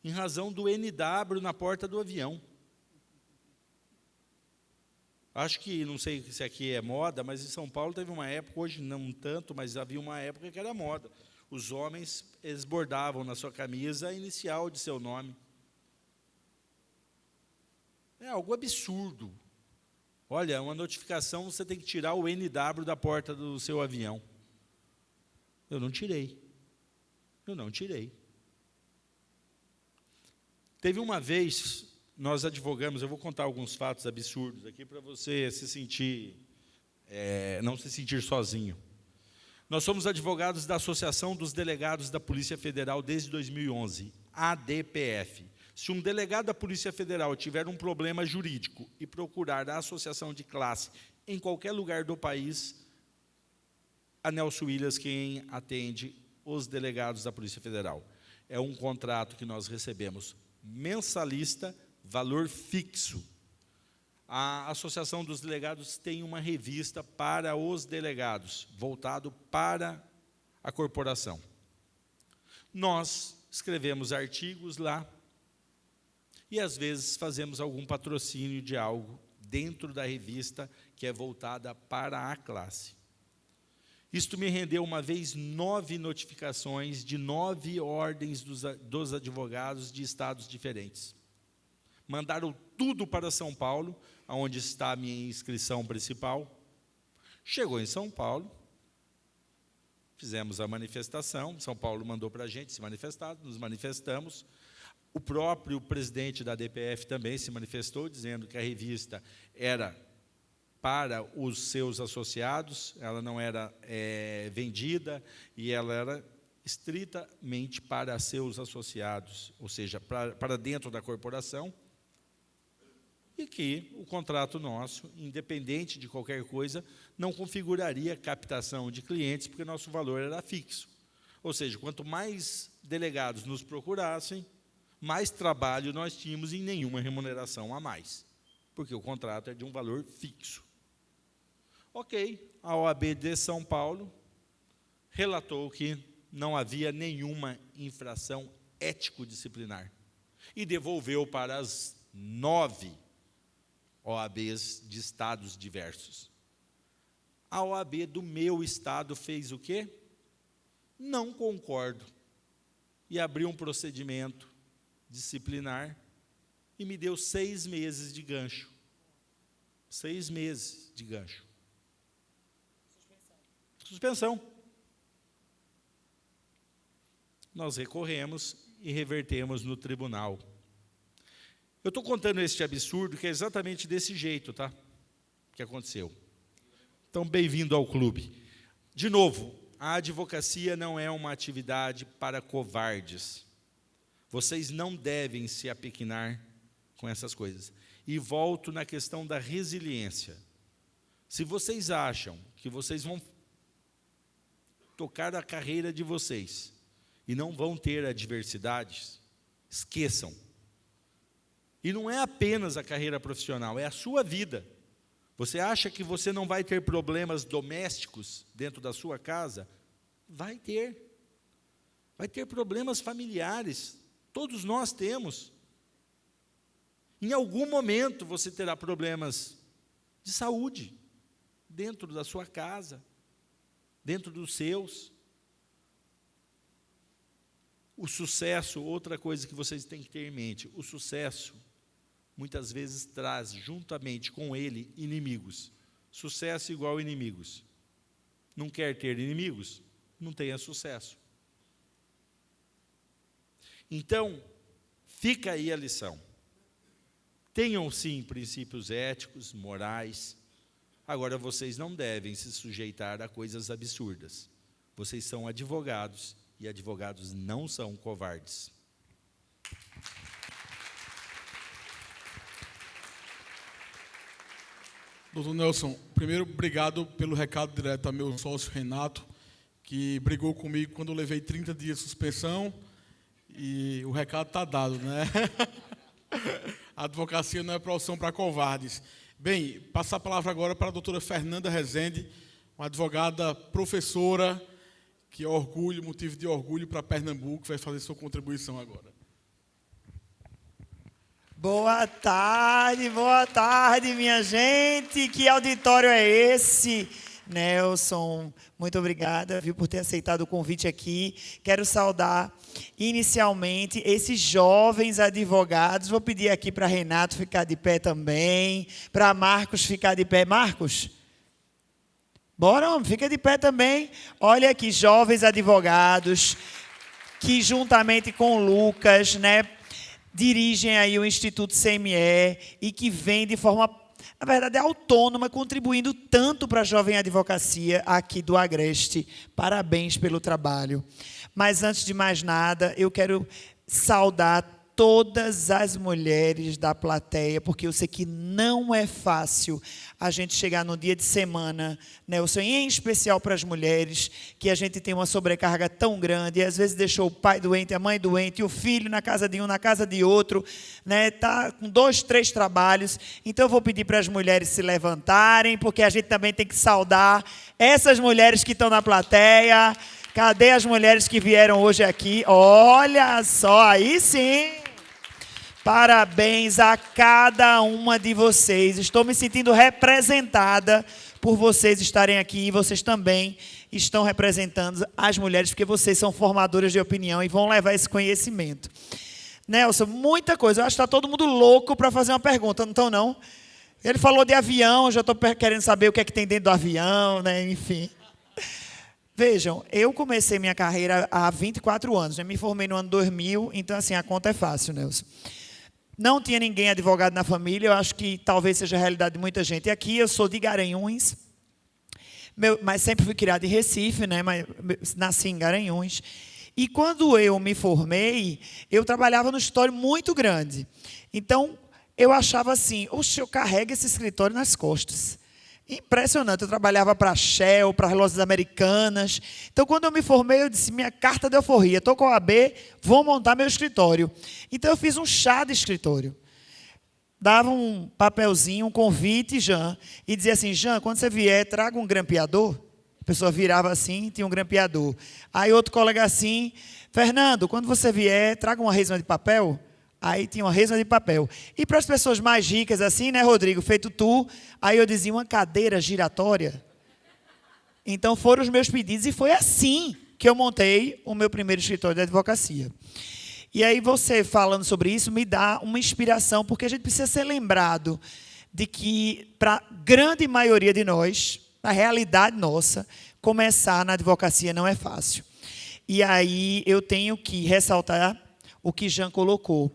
em razão do NW na porta do avião. Acho que, não sei se aqui é moda, mas em São Paulo teve uma época, hoje não tanto, mas havia uma época que era moda. Os homens, eles bordavam na sua camisa a inicial de seu nome. É algo absurdo. Olha, uma notificação, você tem que tirar o NW da porta do seu avião. Eu não tirei. Teve uma vez, nós advogamos, eu vou contar alguns fatos absurdos aqui para você se sentir, não se sentir sozinho. Nós somos advogados da Associação dos Delegados da Polícia Federal desde 2011, ADPF. Se um delegado da Polícia Federal tiver um problema jurídico e procurar a associação de classe em qualquer lugar do país, a Nelson Williams quem atende os delegados da Polícia Federal. É um contrato que nós recebemos mensalista, valor fixo. A Associação dos Delegados tem uma revista para os delegados, voltado para a corporação. Nós escrevemos artigos lá e, às vezes, fazemos algum patrocínio de algo dentro da revista que é voltada para a classe. Isto me rendeu uma vez 9 notificações de 9 ordens dos advogados de estados diferentes. Mandaram tudo para São Paulo, onde está a minha inscrição principal. Chegou em São Paulo, fizemos a manifestação, São Paulo mandou para a gente se manifestar, nos manifestamos. O próprio presidente da DPF também se manifestou, dizendo que a revista era para os seus associados, ela não era vendida e ela era estritamente para seus associados, ou seja, para dentro da corporação, e que o contrato nosso, independente de qualquer coisa, não configuraria captação de clientes, porque nosso valor era fixo. Ou seja, quanto mais delegados nos procurassem, mais trabalho nós tínhamos e nenhuma remuneração a mais, porque o contrato é de um valor fixo. Ok, a OAB de São Paulo relatou que não havia nenhuma infração ético-disciplinar e devolveu para as 9 OABs de estados diversos. A OAB do meu estado fez o quê? Não concordo. E abriu um procedimento disciplinar e me deu 6 meses de gancho. 6 meses de gancho. Suspensão. Nós recorremos e revertemos no tribunal. Eu estou contando este absurdo que é exatamente desse jeito, tá? Que aconteceu. Então, bem-vindo ao clube. De novo, a advocacia não é uma atividade para covardes. Vocês não devem se apequenar com essas coisas. E volto na questão da resiliência. Se vocês acham que vocês vão tocar a carreira de vocês e não vão ter adversidades, esqueçam. E não é apenas a carreira profissional, é a sua vida. Você acha que você não vai ter problemas domésticos dentro da sua casa? Vai ter. Vai ter problemas familiares. Todos nós temos. Em algum momento você terá problemas de saúde dentro da sua casa, dentro dos seus. O sucesso, outra coisa que vocês têm que ter em mente, o sucesso muitas vezes traz juntamente com ele inimigos. Sucesso igual inimigos. Não quer ter inimigos? Não tenha sucesso. Então, fica aí a lição. Tenham, sim, princípios éticos, morais. Agora, vocês não devem se sujeitar a coisas absurdas. Vocês são advogados, e advogados não são covardes. Doutor Nelson, primeiro, obrigado pelo recado direto ao meu sócio Renato, que brigou comigo quando eu levei 30 dias de suspensão, e o recado está dado, né? A advocacia não é profissão para covardes. Bem, passar a palavra agora para a doutora Fernanda Rezende, uma advogada professora, que é orgulho, motivo de orgulho para Pernambuco, que vai fazer sua contribuição agora. Boa tarde, minha gente. Que auditório é esse? Nelson, muito obrigada, viu, por ter aceitado o convite aqui. Quero saudar inicialmente esses jovens advogados. Vou pedir aqui para Renato ficar de pé também, para Marcos ficar de pé. Marcos, Bora, homem, fica de pé também. Olha aqui, jovens advogados, que juntamente com o Lucas, né, dirigem aí o Instituto CME e que vem de forma, na verdade, autônoma, contribuindo tanto para a jovem advocacia aqui do Agreste. Parabéns pelo trabalho. Mas, antes de mais nada, eu quero saudar todas as mulheres da plateia, porque eu sei que não é fácil a gente chegar no dia de semana, Nelson, em especial para as mulheres, que a gente tem uma sobrecarga tão grande, e às vezes deixou o pai doente, a mãe doente, e o filho na casa de um, na casa de outro, né, tá com 2, 3 trabalhos. Então eu vou pedir para as mulheres se levantarem, porque a gente também tem que saudar essas mulheres que estão na plateia. Cadê as mulheres que vieram hoje aqui? Olha só, aí sim! Parabéns a cada uma de vocês. Estou me sentindo representada por vocês estarem aqui. E vocês também estão representando as mulheres, porque vocês são formadoras de opinião e vão levar esse conhecimento. Nelson, muita coisa. Eu acho que está todo mundo louco para fazer uma pergunta, não estão, não? Ele falou de avião, eu já estou querendo saber o que é que tem dentro do avião, né? Enfim. Vejam, eu comecei minha carreira há 24 anos. Eu me formei no ano 2000, então, assim, a conta é fácil, Nelson. Não tinha ninguém advogado na família, eu acho que talvez seja a realidade de muita gente aqui. Eu sou de Garanhuns, mas sempre fui criado em Recife, né? Mas nasci em Garanhuns. E quando eu me formei, eu trabalhava num escritório muito grande. Então, eu achava assim, oxe, eu carrego esse escritório nas costas. Impressionante, eu trabalhava para a Shell, para as lojas americanas. Então, quando eu me formei, eu disse, minha carta de alforria, estou com a OAB, vou montar meu escritório. Então, eu fiz um chá de escritório. Dava um papelzinho, um convite, Jean, e dizia assim, Jean, quando você vier, traga um grampeador. A pessoa virava assim, tinha um grampeador. Aí outro colega assim, Fernando, quando você vier, traga uma resma de papel. Aí tinha uma resma de papel. E para as pessoas mais ricas assim, né, Rodrigo, feito tu, aí eu dizia uma cadeira giratória. Então foram os meus pedidos e foi assim que eu montei o meu primeiro escritório de advocacia. E aí você falando sobre isso me dá uma inspiração, porque a gente precisa ser lembrado de que para a grande maioria de nós, a realidade nossa, começar na advocacia não é fácil. E aí eu tenho que ressaltar o que Jean colocou.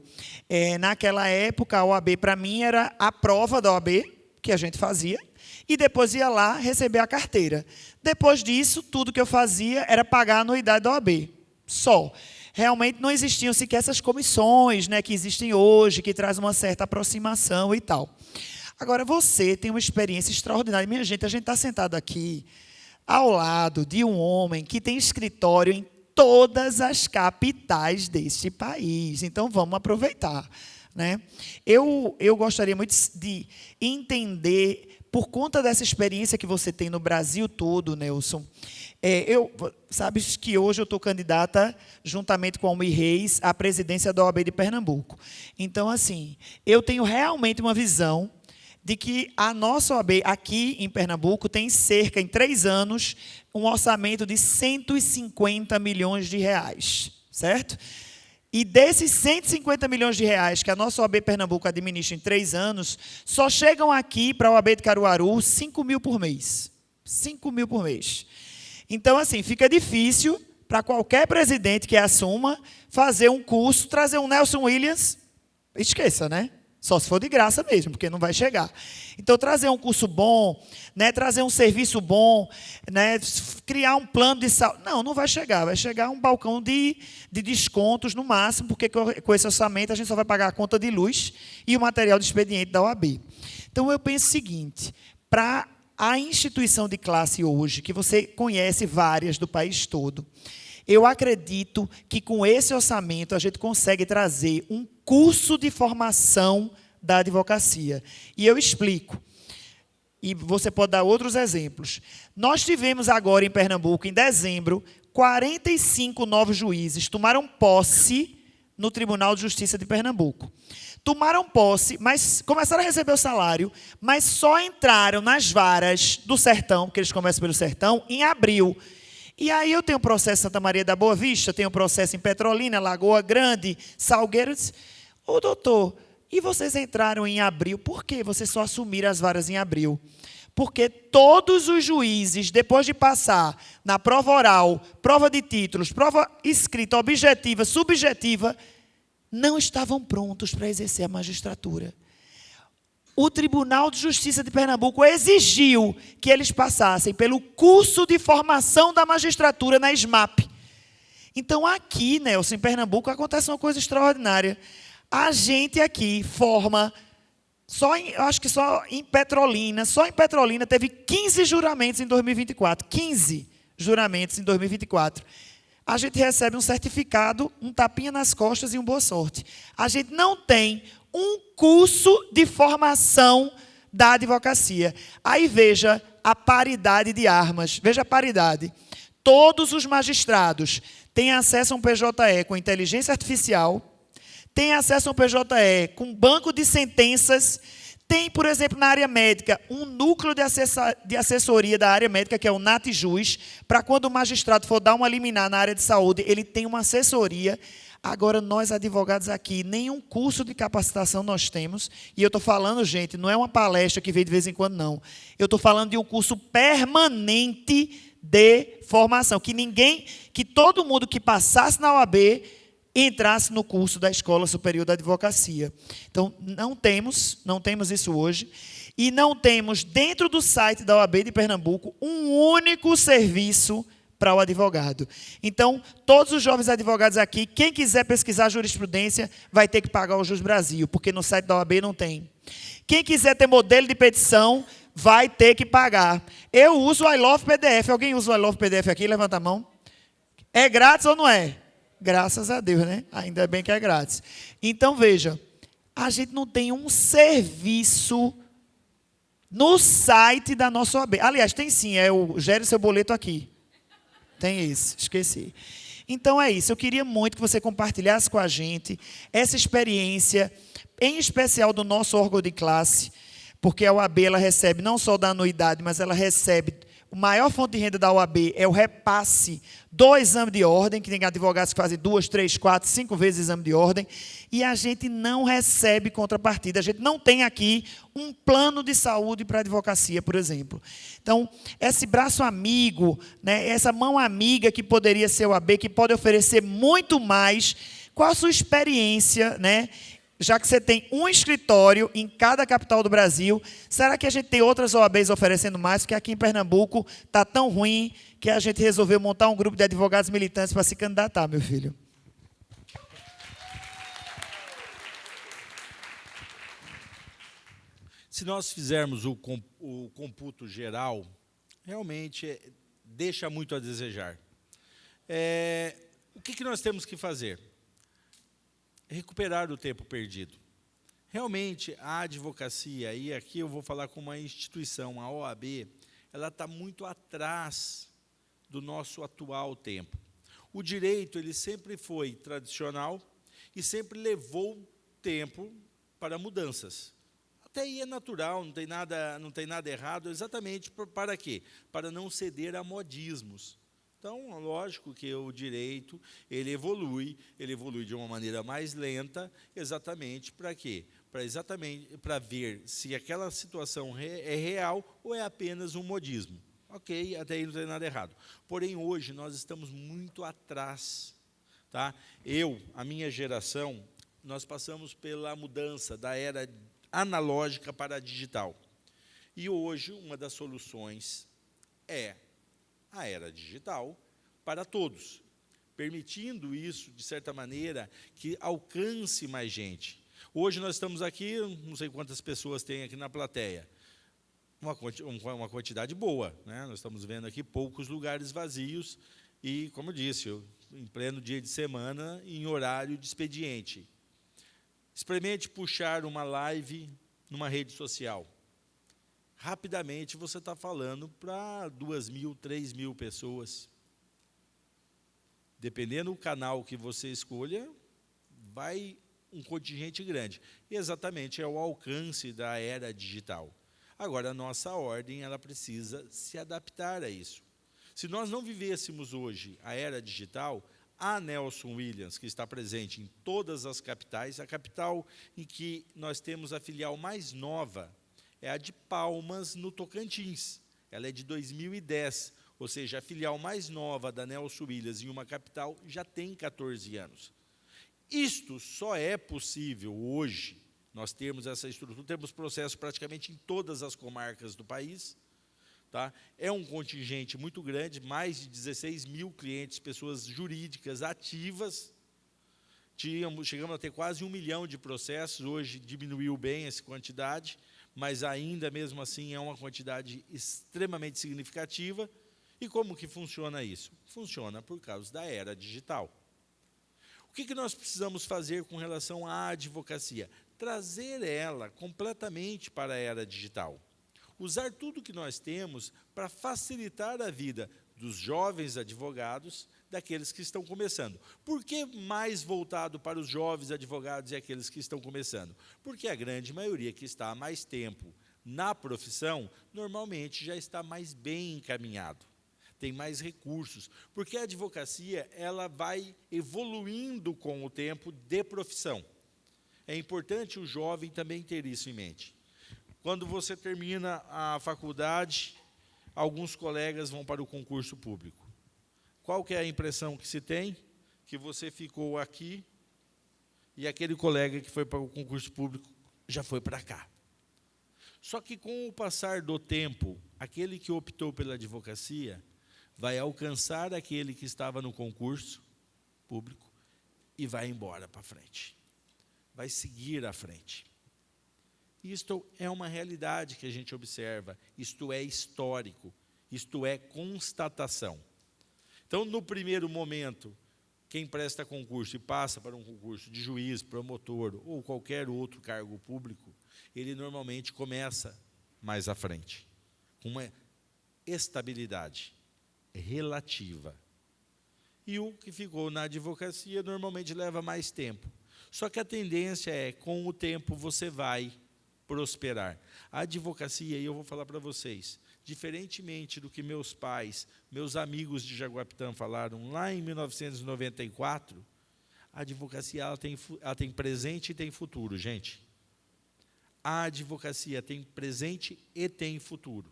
Naquela época, a OAB, para mim, era a prova da OAB, que a gente fazia, e depois ia lá receber a carteira. Depois disso, tudo que eu fazia era pagar a anuidade da OAB. Só. Realmente não existiam sequer essas comissões, né, que existem hoje, que trazem uma certa aproximação e tal. Agora, você tem uma experiência extraordinária. Minha gente, a gente está sentado aqui ao lado de um homem que tem escritório em todas as capitais deste país. Então, vamos aproveitar, né? Eu gostaria muito de entender, por conta dessa experiência que você tem no Brasil todo, Nelson, sabes que hoje eu estou candidata, juntamente com a Almir Reis, à presidência da OAB de Pernambuco. Então, assim, eu tenho realmente uma visão de que a nossa OAB aqui em Pernambuco tem cerca, em 3 anos, um orçamento de 150 milhões de reais, certo? E desses 150 milhões de reais que a nossa OAB Pernambuco administra em 3 anos, só chegam aqui para a OAB de Caruaru 5 mil por mês. 5 mil por mês. Então, assim, fica difícil para qualquer presidente que assuma fazer um curso, trazer um Nelson Williams, esqueça, né? Só se for de graça mesmo, porque não vai chegar. Então, trazer um curso bom, né, trazer um serviço bom, né, criar um plano de saúde. Não vai chegar. Vai chegar um balcão de descontos no máximo, porque com esse orçamento a gente só vai pagar a conta de luz e o material de expediente da OAB. Então, eu penso o seguinte, para a instituição de classe hoje, que você conhece várias do país todo, eu acredito que com esse orçamento a gente consegue trazer um curso de formação da advocacia. E eu explico. E você pode dar outros exemplos. Nós tivemos agora em Pernambuco, em dezembro, 45 novos juízes tomaram posse no Tribunal de Justiça de Pernambuco. Tomaram posse, mas começaram a receber o salário, mas só entraram nas varas do Sertão, porque eles começam pelo Sertão, em abril. E aí eu tenho processo em Santa Maria da Boa Vista, tenho processo em Petrolina, Lagoa Grande, Salgueiro. Ô, doutor, e vocês entraram em abril, por que vocês só assumiram as varas em abril? Porque todos os juízes, depois de passar na prova oral, prova de títulos, prova escrita, objetiva, subjetiva, não estavam prontos para exercer a magistratura. O Tribunal de Justiça de Pernambuco exigiu que eles passassem pelo curso de formação da magistratura na SMAP. Então, aqui, Nelson, em Pernambuco, acontece uma coisa extraordinária. A gente aqui forma, eu acho que só em Petrolina teve 15 juramentos em 2024. 15 juramentos em 2024. A gente recebe um certificado, um tapinha nas costas e um boa sorte. A gente não tem um curso de formação da advocacia. Aí veja a paridade de armas. Veja a paridade. Todos os magistrados têm acesso a um PJE com inteligência artificial, têm acesso a um PJE com banco de sentenças, tem, por exemplo, na área médica, um núcleo de assessoria da área médica, que é o NATJUS, para quando o magistrado for dar uma liminar na área de saúde, ele tem uma assessoria. Agora, nós advogados aqui, nenhum curso de capacitação nós temos, e eu estou falando, gente, não é uma palestra que vem de vez em quando, não. Eu estou falando de um curso permanente de formação, que todo mundo que passasse na OAB entrasse no curso da Escola Superior da Advocacia. Então, não temos isso hoje, e não temos, dentro do site da OAB de Pernambuco, um único serviço para o advogado. Então, todos os jovens advogados aqui, quem quiser pesquisar jurisprudência, vai ter que pagar o Jus Brasil, porque no site da OAB não tem. Quem quiser ter modelo de petição, vai ter que pagar. Eu uso o I Love PDF. Alguém usa o I Love PDF aqui? Levanta a mão. É grátis ou não é? Graças a Deus, né? Ainda bem que é grátis. Então, veja, a gente não tem um serviço no site da nossa OAB. Aliás, tem sim, gere seu boleto aqui. Tem esse, esqueci. Então é isso, eu queria muito que você compartilhasse com a gente essa experiência, em especial do nosso órgão de classe, porque a OAB ela recebe não só da anuidade, mas ela recebe, a maior fonte de renda da OAB é o repasse do exame de ordem, que tem advogados que fazem 2, 3, 4, 5 vezes exame de ordem, e a gente não recebe contrapartida. A gente não tem aqui um plano de saúde para a advocacia, por exemplo. Então, esse braço amigo, né, essa mão amiga que poderia ser a OAB, que pode oferecer muito mais, qual a sua experiência, né? Já que você tem um escritório em cada capital do Brasil, será que a gente tem outras OABs oferecendo mais? Porque aqui em Pernambuco está tão ruim que a gente resolveu montar um grupo de advogados militantes para se candidatar, meu filho. Se nós fizermos o computo geral, realmente deixa muito a desejar. O que nós temos que fazer? Recuperar o tempo perdido. Realmente, a advocacia, e aqui eu vou falar com uma instituição, a OAB, ela está muito atrás do nosso atual tempo. O direito, ele sempre foi tradicional e sempre levou tempo para mudanças. Até aí é natural, não tem nada errado, exatamente para quê? Para não ceder a modismos. Então, lógico que o direito, ele evolui de uma maneira mais lenta, exatamente para quê? Para ver se aquela situação é real ou é apenas um modismo. Ok, até aí não tem nada errado. Porém, hoje, nós estamos muito atrás. Tá? A minha geração, nós passamos pela mudança da era analógica para a digital. E hoje, uma das soluções é a era digital para todos, permitindo isso, de certa maneira, que alcance mais gente. Hoje nós estamos aqui, não sei quantas pessoas tem aqui na plateia, uma quantidade boa, né? Nós estamos vendo aqui poucos lugares vazios e, como eu disse, em pleno dia de semana, em horário de expediente. Experimente puxar uma live numa rede social. Rapidamente você está falando para 2.000, 3.000 pessoas. Dependendo do canal que você escolha, vai um contingente grande. E exatamente é o alcance da era digital. Agora, a nossa ordem ela precisa se adaptar a isso. Se nós não vivêssemos hoje a era digital, a Nelson Williams, que está presente em todas as capitais, a capital em que nós temos a filial mais nova é a de Palmas, no Tocantins. Ela é de 2010, ou seja, a filial mais nova da Nelson Williams em uma capital já tem 14 anos. Isto só é possível hoje, nós temos essa estrutura, temos processos praticamente em todas as comarcas do país. Tá? É um contingente muito grande, mais de 16 mil clientes, pessoas jurídicas ativas. Chegamos a ter quase 1 milhão de processos, hoje diminuiu bem essa quantidade, mas ainda mesmo assim é uma quantidade extremamente significativa. E como que funciona isso? Funciona por causa da era digital. O que nós precisamos fazer com relação à advocacia? Trazer ela completamente para a era digital. Usar tudo que nós temos para facilitar a vida dos jovens advogados, daqueles que estão começando. Por que mais voltado para os jovens advogados e aqueles que estão começando? Porque a grande maioria que está há mais tempo na profissão, normalmente já está mais bem encaminhado, tem mais recursos, porque a advocacia ela vai evoluindo com o tempo de profissão. É importante o jovem também ter isso em mente. Quando você termina a faculdade, alguns colegas vão para o concurso público. Qual que é a impressão que se tem? Que você ficou aqui e aquele colega que foi para o concurso público já foi para cá. Só que com o passar do tempo, aquele que optou pela advocacia vai alcançar aquele que estava no concurso público e vai embora para frente. Vai seguir à frente. Isto é uma realidade que a gente observa, isto é histórico, isto é constatação. Então, no primeiro momento, quem presta concurso e passa para um concurso de juiz, promotor ou qualquer outro cargo público, ele normalmente começa mais à frente, com uma estabilidade relativa. E o que ficou na advocacia normalmente leva mais tempo. Só que a tendência é, com o tempo, você vai prosperar. A advocacia, e eu vou falar para vocês, diferentemente do que meus pais, meus amigos de Jaguapitã falaram lá em 1994, a advocacia ela tem presente e tem futuro, gente. A advocacia tem presente e tem futuro.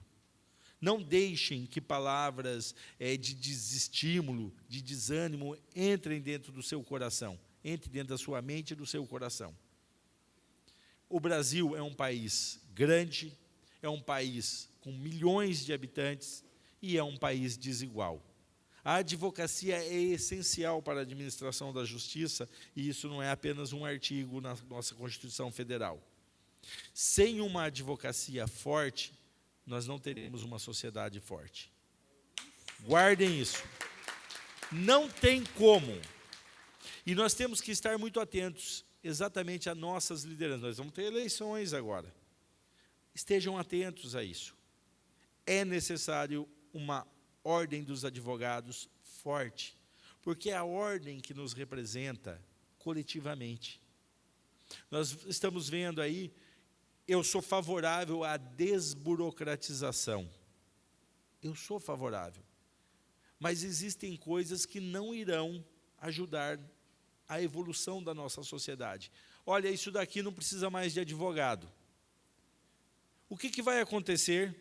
Não deixem que palavras de desestímulo, de desânimo, entrem dentro do seu coração, entrem dentro da sua mente e do seu coração. O Brasil é um país grande, é um país com milhões de habitantes e é um país desigual. A advocacia é essencial para a administração da justiça e isso não é apenas um artigo na nossa Constituição Federal. Sem uma advocacia forte, nós não teremos uma sociedade forte. Guardem isso. Não tem como. E nós temos que estar muito atentos exatamente a nossas lideranças. Nós vamos ter eleições agora. Estejam atentos a isso. É necessário uma ordem dos advogados forte, porque é a ordem que nos representa coletivamente. Nós estamos vendo aí, eu sou favorável à desburocratização. Eu sou favorável. Mas existem coisas que não irão ajudar a evolução da nossa sociedade. Olha, isso daqui não precisa mais de advogado. O que vai acontecer?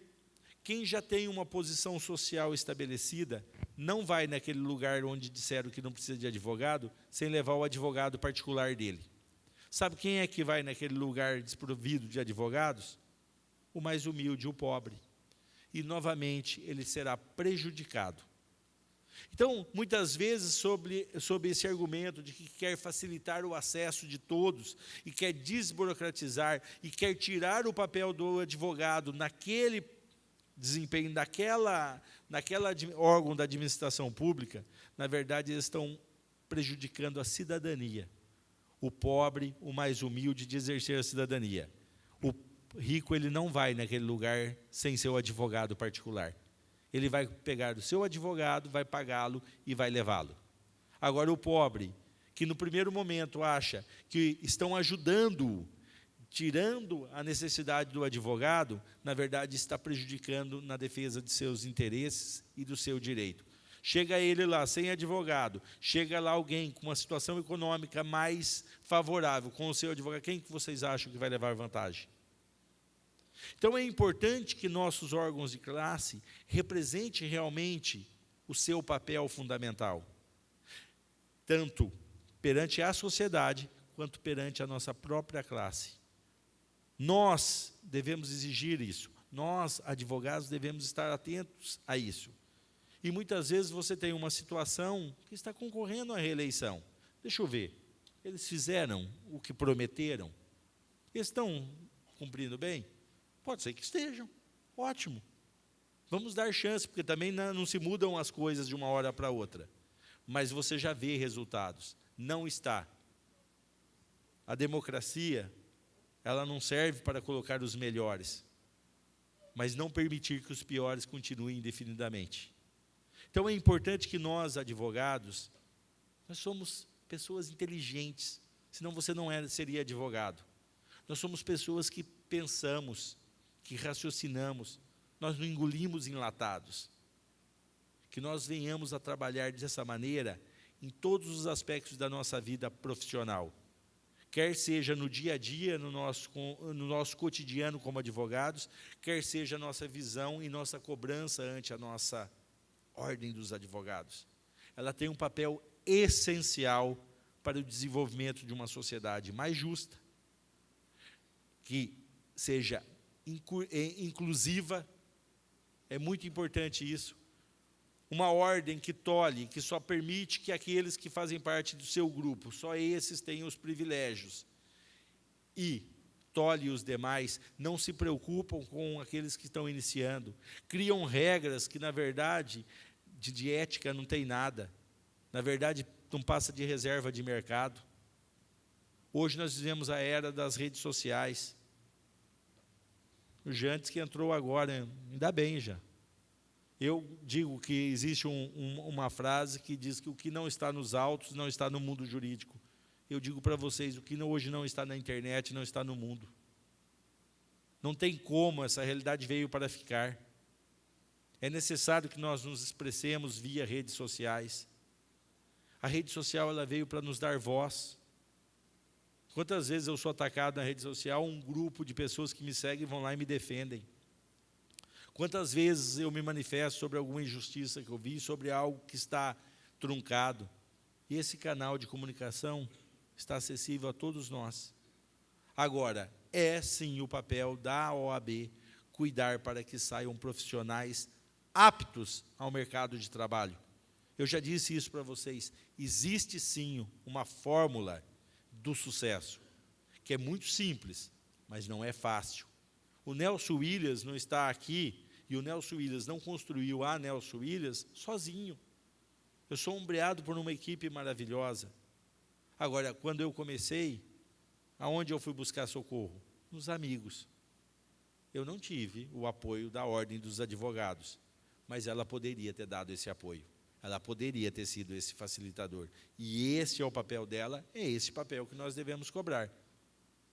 Quem já tem uma posição social estabelecida, não vai naquele lugar onde disseram que não precisa de advogado, sem levar o advogado particular dele. Sabe quem é que vai naquele lugar desprovido de advogados? O mais humilde, o pobre. E, novamente, ele será prejudicado. Então, muitas vezes, sob esse argumento de que quer facilitar o acesso de todos, e quer desburocratizar, e quer tirar o papel do advogado naquele desempenho, naquela órgão da administração pública, na verdade, eles estão prejudicando a cidadania. O pobre, o mais humilde, de exercer a cidadania. O rico, ele não vai naquele lugar sem seu advogado particular. Ele vai pegar o seu advogado, vai pagá-lo e vai levá-lo. Agora, o pobre, que no primeiro momento acha que estão ajudando-o, tirando a necessidade do advogado, na verdade está prejudicando na defesa de seus interesses e do seu direito. Chega ele lá sem advogado, chega lá alguém com uma situação econômica mais favorável com o seu advogado, quem que vocês acham que vai levar vantagem? Então, é importante que nossos órgãos de classe representem realmente o seu papel fundamental, tanto perante a sociedade, quanto perante a nossa própria classe. Nós devemos exigir isso. Nós, advogados, devemos estar atentos a isso. E muitas vezes você tem uma situação que está concorrendo à reeleição. Deixa eu ver, eles fizeram o que prometeram? Eles estão cumprindo bem? Pode ser que estejam, ótimo. Vamos dar chance, porque também não se mudam as coisas de uma hora para outra. Mas você já vê resultados. Não está. A democracia, ela não serve para colocar os melhores, mas não permitir que os piores continuem indefinidamente. Então, é importante que nós, advogados, nós somos pessoas inteligentes, senão você não seria advogado. Nós somos pessoas que pensamos, que raciocinamos, nós não engolimos enlatados. Que nós venhamos a trabalhar dessa maneira em todos os aspectos da nossa vida profissional. Quer seja no dia a dia, no nosso cotidiano como advogados, quer seja a nossa visão e nossa cobrança ante a nossa ordem dos advogados. Ela tem um papel essencial para o desenvolvimento de uma sociedade mais justa, que seja inclusiva, é muito importante isso. Uma ordem que tolhe, que só permite que aqueles que fazem parte do seu grupo, só esses tenham os privilégios, e tolhe os demais, não se preocupam com aqueles que estão iniciando, criam regras que, na verdade, de ética não tem nada, na verdade, não passa de reserva de mercado. Hoje nós vivemos a era das redes sociais. O Jantes que entrou agora, ainda bem já. Eu digo que existe uma frase que diz que o que não está nos autos não está no mundo jurídico. Eu digo para vocês, o que hoje não está na internet não está no mundo. Não tem como, essa realidade veio para ficar. É necessário que nós nos expressemos via redes sociais. A rede social ela veio para nos dar voz. Quantas vezes eu sou atacado na rede social, um grupo de pessoas que me seguem vão lá e me defendem. Quantas vezes eu me manifesto sobre alguma injustiça que eu vi, sobre algo que está truncado. E esse canal de comunicação está acessível a todos nós. Agora, é sim o papel da OAB cuidar para que saiam profissionais aptos ao mercado de trabalho. Eu já disse isso para vocês, existe sim uma fórmula do sucesso, que é muito simples, mas não é fácil. O Nelson Williams não está aqui, e o Nelson Williams não construiu a Nelson Williams sozinho. Eu sou ombreado por uma equipe maravilhosa. Agora, quando eu comecei, aonde eu fui buscar socorro? Nos amigos. Eu não tive o apoio da Ordem dos Advogados, mas ela poderia ter dado esse apoio. Ela poderia ter sido esse facilitador. E esse é o papel dela, é esse papel que nós devemos cobrar.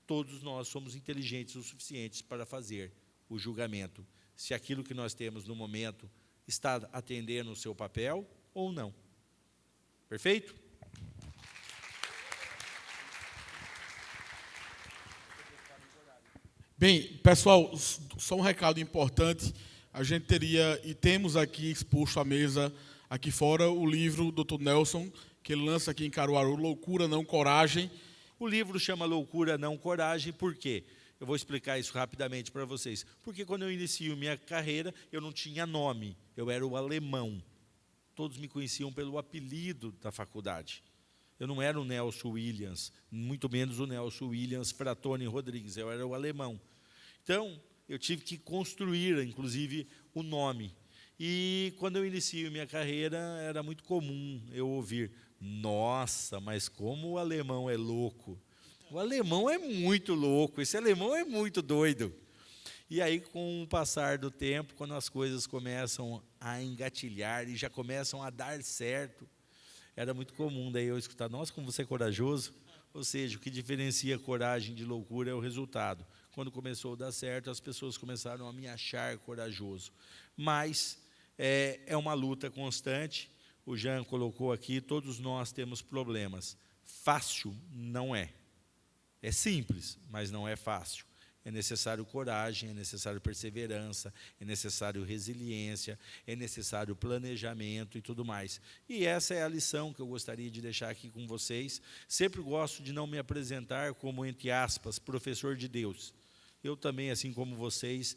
Todos nós somos inteligentes o suficiente para fazer o julgamento, se aquilo que nós temos no momento está atendendo o seu papel ou não. Perfeito? Bem, pessoal, só um recado importante. A gente teria, e temos aqui exposto à mesa, aqui fora, o livro do Dr. Nelson, que ele lança aqui em Caruaru, Loucura, Não Coragem. O livro chama Loucura, Não Coragem, por quê? Eu vou explicar isso rapidamente para vocês. Porque quando eu inicio minha carreira, eu não tinha nome, eu era o alemão. Todos me conheciam pelo apelido da faculdade. Eu não era o Nelson Williams, muito menos o Nelson Williams Fratoni Rodrigues, eu era o alemão. Então, eu tive que construir, inclusive, o nome. E quando eu inicio minha carreira, era muito comum eu ouvir, nossa, mas como o alemão é louco. O alemão é muito louco, esse alemão é muito doido. E aí, com o passar do tempo, quando as coisas começam a engatilhar e já começam a dar certo, era muito comum daí eu escutar, nossa, como você é corajoso. Ou seja, o que diferencia coragem de loucura é o resultado. Quando começou a dar certo, as pessoas começaram a me achar corajoso. Mas é uma luta constante. O Jean colocou aqui, todos nós temos problemas. Fácil não é. É simples, mas não é fácil. é necessário coragem, é necessário perseverança, é necessário resiliência, é necessário planejamento e tudo mais. E essa é a lição que eu gostaria de deixar aqui com vocês. Sempre gosto de não me apresentar como, entre aspas, professor de Deus. Eu também, assim como vocês,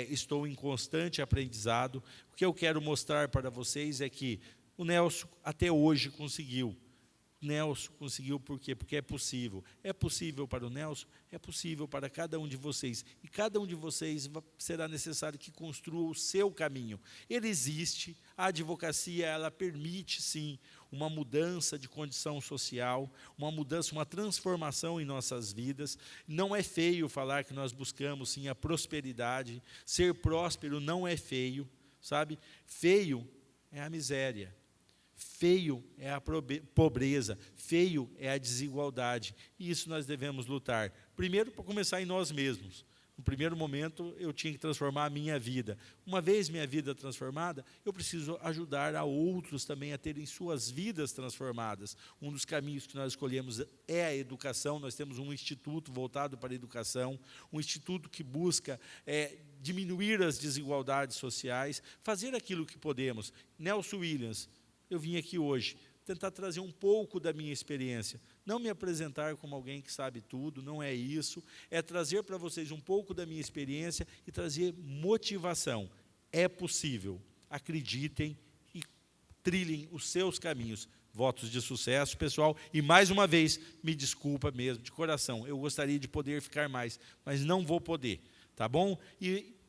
estou em constante aprendizado. O que eu quero mostrar para vocês é que o Nelson até hoje conseguiu. Nelson conseguiu por quê? Porque é possível. É possível para o Nelson, é possível para cada um de vocês. E cada um de vocês será necessário que construa o seu caminho. Ele existe, a advocacia, ela permite, sim, uma mudança de condição social, uma mudança, uma transformação em nossas vidas. Não é feio falar que nós buscamos, sim, a prosperidade. Ser próspero não é feio, sabe? Feio é a miséria. Feio é a pobreza, feio é a desigualdade. E isso nós devemos lutar. Primeiro, para começar em nós mesmos. No primeiro momento, eu tinha que transformar a minha vida. Uma vez minha vida transformada, eu preciso ajudar a outros também a terem suas vidas transformadas. Um dos caminhos que nós escolhemos é a educação. Nós temos um instituto voltado para a educação, um instituto que busca diminuir as desigualdades sociais, fazer aquilo que podemos. Nelson Williams, eu vim aqui hoje tentar trazer um pouco da minha experiência. Não me apresentar como alguém que sabe tudo, não é isso. É trazer para vocês um pouco da minha experiência e trazer motivação. É possível. Acreditem e trilhem os seus caminhos. Votos de sucesso, pessoal. E, mais uma vez, me desculpa mesmo, de coração. Eu gostaria de poder ficar mais, mas não vou poder. Tá bom?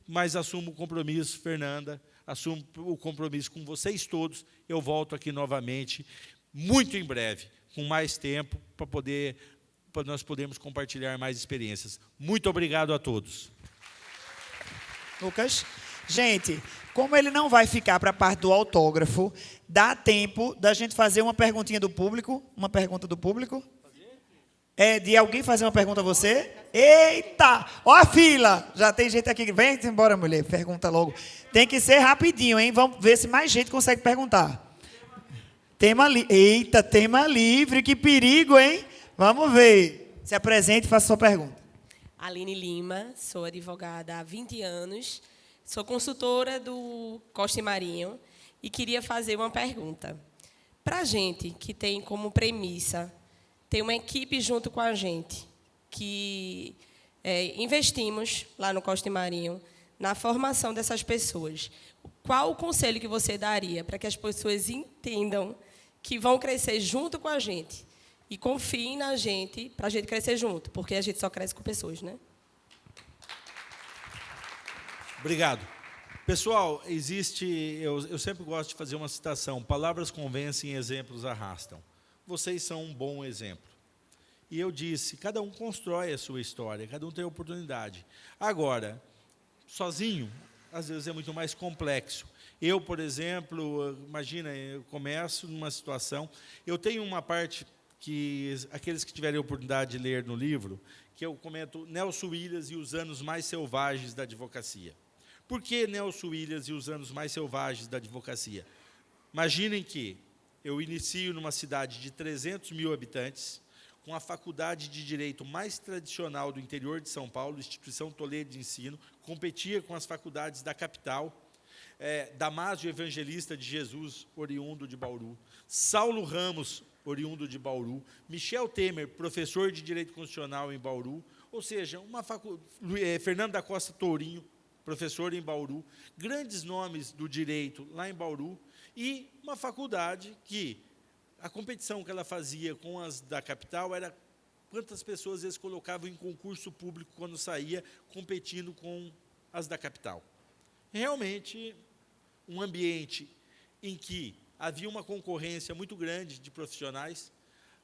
Mas assumo o compromisso, Fernanda, assumo o compromisso com vocês todos. Eu volto aqui novamente, muito em breve, com mais tempo, para nós podermos compartilhar mais experiências. Muito obrigado a todos. Lucas? Gente, como ele não vai ficar para a parte do autógrafo, dá tempo da gente fazer uma perguntinha do público? Uma pergunta do público? De alguém fazer uma pergunta a você? Eita! Ó a fila! Já tem gente aqui. Vem embora, mulher. Pergunta logo. Tem que ser rapidinho, hein? Vamos ver se mais gente consegue perguntar. Eita, tema livre. Que perigo, hein? Vamos ver. Se apresente e faça sua pergunta. Aline Lima, sou advogada há 20 anos. Sou consultora do Costa e Marinho e queria fazer uma pergunta. Para a gente que tem como premissa ter uma equipe junto com a gente, que investimos lá no Costa e Marinho na formação dessas pessoas. Qual o conselho que você daria para que as pessoas entendam que vão crescer junto com a gente e confiem na gente para a gente crescer junto, porque a gente só cresce com pessoas, né? Obrigado. Pessoal, eu sempre gosto de fazer uma citação: palavras convencem, exemplos arrastam. Vocês são um bom exemplo. E eu disse, cada um constrói a sua história, cada um tem oportunidade. Agora, sozinho, às vezes é muito mais complexo. Eu, por exemplo, imagina, eu começo numa situação, eu tenho uma parte que, aqueles que tiverem a oportunidade de ler no livro, que eu comento Nelson Williams e os anos mais selvagens da advocacia. Por que Nelson Williams e os anos mais selvagens da advocacia? Imaginem que eu inicio numa cidade de 300 mil habitantes, com a faculdade de Direito mais tradicional do interior de São Paulo, Instituição Toledo de Ensino, competia com as faculdades da capital, Damásio Evangelista de Jesus, oriundo de Bauru, Saulo Ramos, oriundo de Bauru, Michel Temer, professor de Direito Constitucional em Bauru, ou seja, Fernando da Costa Tourinho, professor em Bauru, grandes nomes do direito lá em Bauru, e uma faculdade que a competição que ela fazia com as da capital era quantas pessoas eles colocavam em concurso público quando saía, competindo com as da capital. Realmente, um ambiente em que havia uma concorrência muito grande de profissionais,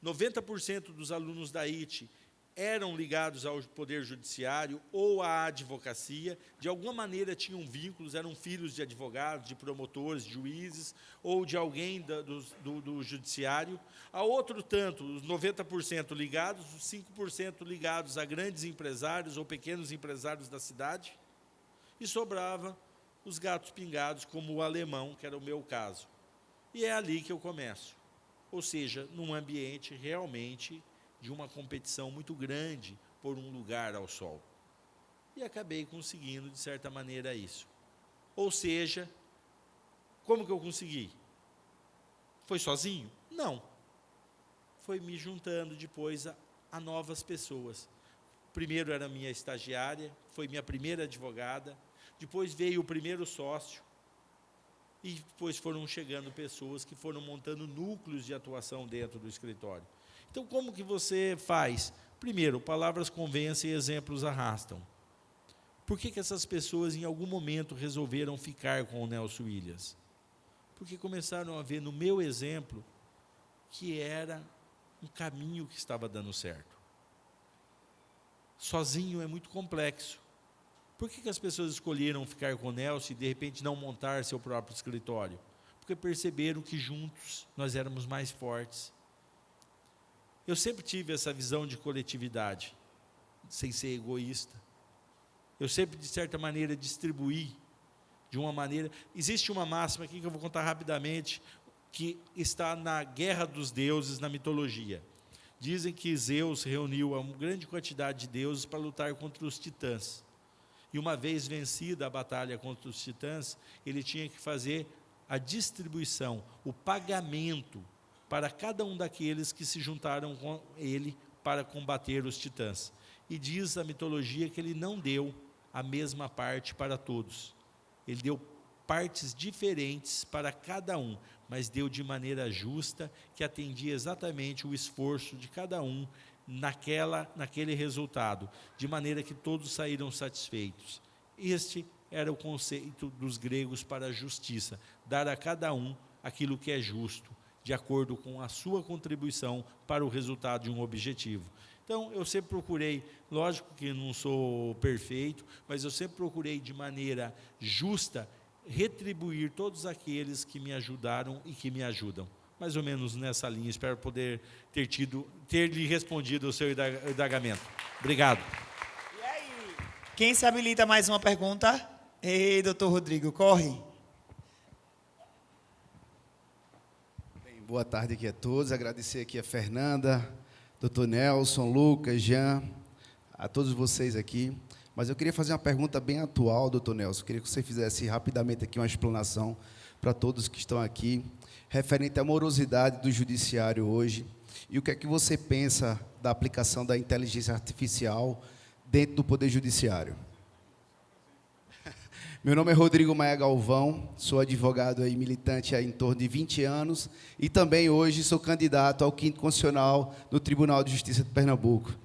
90% dos alunos da IT eram ligados ao Poder Judiciário ou à advocacia, de alguma maneira tinham vínculos, eram filhos de advogados, de promotores, de juízes, ou de alguém do Judiciário. A outro tanto, os 90% ligados, os 5% ligados a grandes empresários ou pequenos empresários da cidade, e sobrava os gatos pingados, como o alemão, que era o meu caso. E é ali que eu começo. Ou seja, num ambiente realmente de uma competição muito grande por um lugar ao sol. E acabei conseguindo, de certa maneira, isso. Ou seja, como que eu consegui? Foi sozinho? Não. Foi me juntando depois a novas pessoas. Primeiro era minha estagiária, foi minha primeira advogada, depois veio o primeiro sócio, e depois foram chegando pessoas que foram montando núcleos de atuação dentro do escritório. Então, como que você faz? Primeiro, palavras convencem e exemplos arrastam. Por que essas pessoas, em algum momento, resolveram ficar com o Nelson Williams? Porque começaram a ver no meu exemplo que era um caminho que estava dando certo. Sozinho é muito complexo. Por que as pessoas escolheram ficar com o Nelson e, de repente, não montar seu próprio escritório? Porque perceberam que juntos nós éramos mais fortes. Eu sempre tive essa visão de coletividade, sem ser egoísta. Eu sempre, de certa maneira, distribuí de uma maneira... Existe uma máxima aqui que eu vou contar rapidamente, que está na Guerra dos Deuses, na mitologia. Dizem que Zeus reuniu uma grande quantidade de deuses para lutar contra os titãs. E uma vez vencida a batalha contra os titãs, ele tinha que fazer a distribuição, o pagamento para cada um daqueles que se juntaram com ele para combater os titãs. E diz a mitologia que ele não deu a mesma parte para todos. Ele deu partes diferentes para cada um, mas deu de maneira justa, que atendia exatamente o esforço de cada um naquele resultado, de maneira que todos saíram satisfeitos. Este era o conceito dos gregos para a justiça, dar a cada um aquilo que é justo, de acordo com a sua contribuição para o resultado de um objetivo. Então, eu sempre procurei, lógico que não sou perfeito, mas eu sempre procurei de maneira justa retribuir todos aqueles que me ajudaram e que me ajudam. Mais ou menos nessa linha, espero poder ter lhe respondido o seu indagamento. Obrigado. E aí? Quem se habilita mais uma pergunta? Ei, doutor Rodrigo, corre. Bem, boa tarde aqui a todos, agradecer aqui a Fernanda, doutor Nelson, Lucas, Jean, a todos vocês aqui. Mas eu queria fazer uma pergunta bem atual, doutor Nelson. Eu queria que você fizesse rapidamente aqui uma explanação para todos que estão aqui, referente à morosidade do judiciário hoje, e o que é que você pensa da aplicação da inteligência artificial dentro do Poder Judiciário. Meu nome é Rodrigo Maia Galvão, sou advogado e militante há em torno de 20 anos, e também hoje sou candidato ao 5º Constitucional do Tribunal de Justiça de Pernambuco.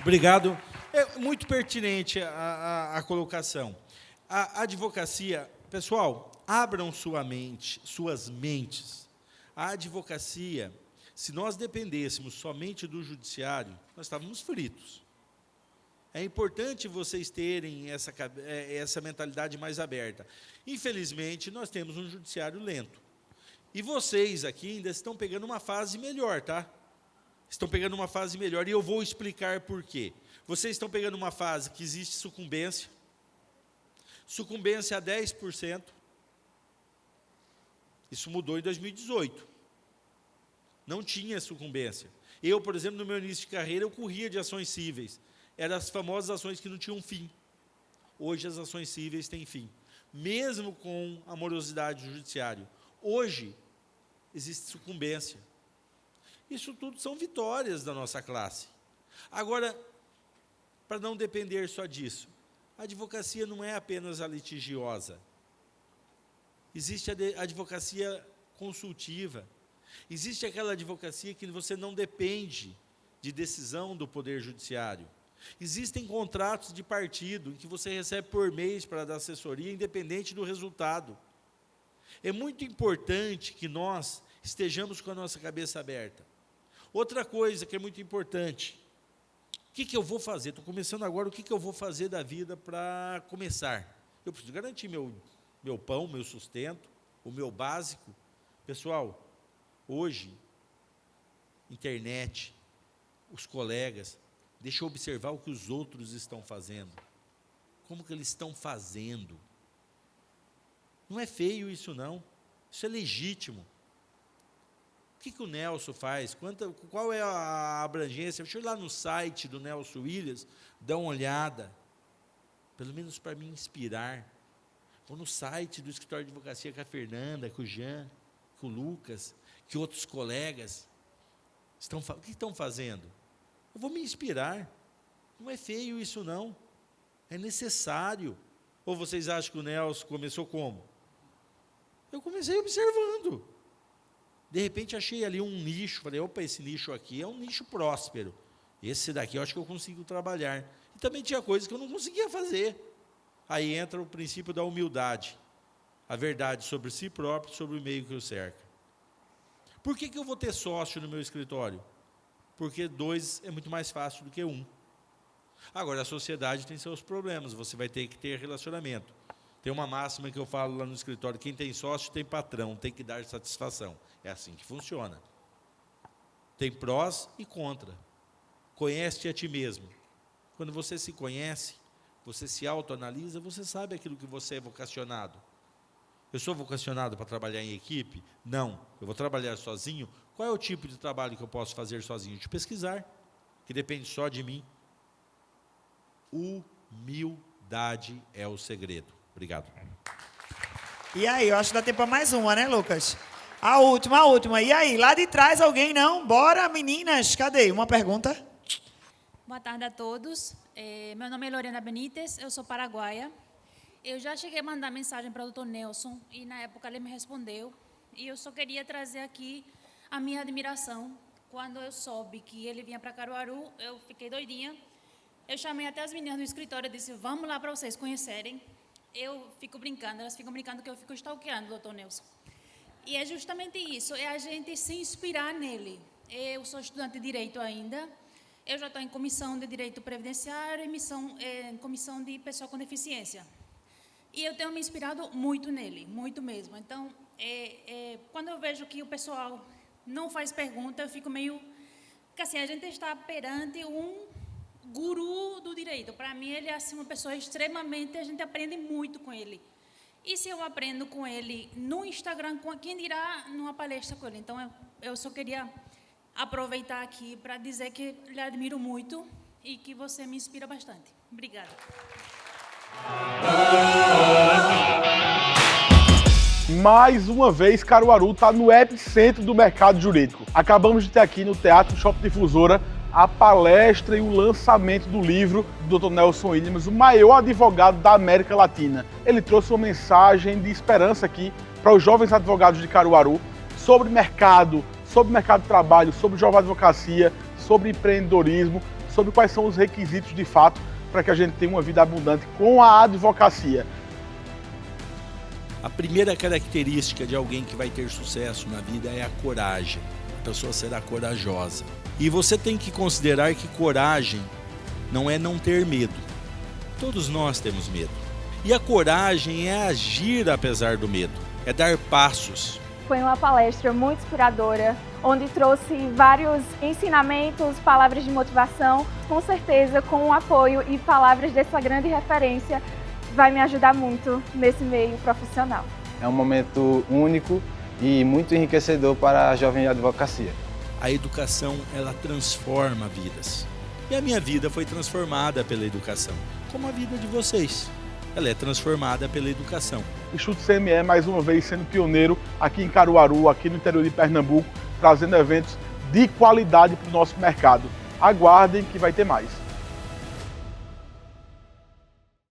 Obrigado. É muito pertinente a colocação. A advocacia, pessoal, abram suas mentes. A advocacia, se nós dependêssemos somente do judiciário, nós estávamos fritos. É importante vocês terem essa mentalidade mais aberta. Infelizmente, nós temos um judiciário lento. E vocês aqui ainda estão pegando uma fase melhor, tá? Estão pegando uma fase melhor, e eu vou explicar por quê. Vocês estão pegando uma fase que existe sucumbência a 10%. Isso mudou em 2018. Não tinha sucumbência. Eu, por exemplo, no meu início de carreira, eu corria de ações cíveis. Eram as famosas ações que não tinham fim. Hoje as ações cíveis têm fim. Mesmo com a morosidade do judiciário. Hoje existe sucumbência. Isso tudo são vitórias da nossa classe. Agora, para não depender só disso, a advocacia não é apenas a litigiosa. Existe a advocacia consultiva. Existe aquela advocacia que você não depende de decisão do Poder Judiciário. Existem contratos de partido em que você recebe por mês para dar assessoria, independente do resultado. É muito importante que nós estejamos com a nossa cabeça aberta. Outra coisa que é muito importante, o que eu vou fazer? Estou começando agora, o que eu vou fazer da vida para começar? Eu preciso garantir meu pão, meu sustento, o meu básico. Pessoal, hoje, internet, os colegas, deixa eu observar o que os outros estão fazendo. Como que eles estão fazendo? Não é feio isso, não. Isso é legítimo. que o Nelson faz? Qual é a abrangência? Deixa eu ir lá no site do Nelson Williams, dar uma olhada, pelo menos para me inspirar. Ou no site do escritório de advocacia com a Fernanda, com o Jean, com o Lucas, que outros colegas o que estão fazendo? Eu vou me inspirar. Não é feio isso, não. É necessário. Ou vocês acham que o Nelson começou como? Eu comecei observando. De repente, achei ali um nicho. Falei, opa, esse nicho aqui é um nicho próspero. Esse daqui eu acho que eu consigo trabalhar. E também tinha coisas que eu não conseguia fazer. Aí entra o princípio da humildade. A verdade sobre si próprio, sobre o meio que o cerca. Por que eu vou ter sócio no meu escritório? Porque 2 é muito mais fácil do que 1. Agora, a sociedade tem seus problemas, você vai ter que ter relacionamento. Tem uma máxima que eu falo lá no escritório, quem tem sócio tem patrão, tem que dar satisfação. É assim que funciona. Tem prós e contra. Conhece-te a ti mesmo. Quando você se conhece, você se autoanalisa, você sabe aquilo que você é vocacionado. Eu sou vocacionado para trabalhar em equipe? Não. Eu vou trabalhar sozinho? Qual é o tipo de trabalho que eu posso fazer sozinho? De pesquisar, que depende só de mim. Humildade é o segredo. Obrigado. E aí, eu acho que dá tempo para mais uma, né, Lucas? A última. E aí, lá de trás alguém não? Bora, meninas, cadê? Uma pergunta. Boa tarde a todos. Meu nome é Lorena Benítez, eu sou paraguaia. Eu já cheguei a mandar mensagem para o Dr. Nelson e na época ele me respondeu. E eu só queria trazer aqui a minha admiração. Quando eu soube que ele vinha para Caruaru, eu fiquei doidinha. Eu chamei até as meninas do escritório e disse, vamos lá para vocês conhecerem. Eu fico brincando, elas ficam brincando que eu fico stalkeando o Dr. Nelson. E é justamente isso, é a gente se inspirar nele. Eu sou estudante de Direito ainda, eu já estou em comissão de Direito Previdenciário e em comissão de pessoa com deficiência. E eu tenho me inspirado muito nele, muito mesmo. Então, quando eu vejo que o pessoal não faz pergunta, eu fico meio... Porque assim, a gente está perante um guru do direito. Para mim, ele é assim, uma pessoa extremamente... A gente aprende muito com ele. E se eu aprendo com ele no Instagram, quem dirá numa palestra com ele? Então, eu só queria aproveitar aqui para dizer que lhe admiro muito e que você me inspira bastante. Obrigada. Mais uma vez, Caruaru está no epicentro do mercado jurídico. Acabamos de ter aqui no Teatro Shopping Difusora a palestra e o lançamento do livro do Dr. Nelson Williams, o maior advogado da América Latina. Ele trouxe uma mensagem de esperança aqui para os jovens advogados de Caruaru sobre mercado de trabalho, sobre jovem advocacia, sobre empreendedorismo, sobre quais são os requisitos de fato para que a gente tenha uma vida abundante com a advocacia. A primeira característica de alguém que vai ter sucesso na vida é a coragem. A pessoa será corajosa. E você tem que considerar que coragem não é não ter medo. Todos nós temos medo. E a coragem é agir apesar do medo, é dar passos. Foi uma palestra muito inspiradora, onde trouxe vários ensinamentos, palavras de motivação. Com certeza, com o apoio e palavras dessa grande referência, vai me ajudar muito nesse meio profissional. É um momento único e muito enriquecedor para a jovem advocacia. A educação, ela transforma vidas. E a minha vida foi transformada pela educação, como a vida de vocês. Ela é transformada pela educação. O Instituto CME, mais uma vez, sendo pioneiro aqui em Caruaru, aqui no interior de Pernambuco, trazendo eventos de qualidade para o nosso mercado. Aguardem que vai ter mais.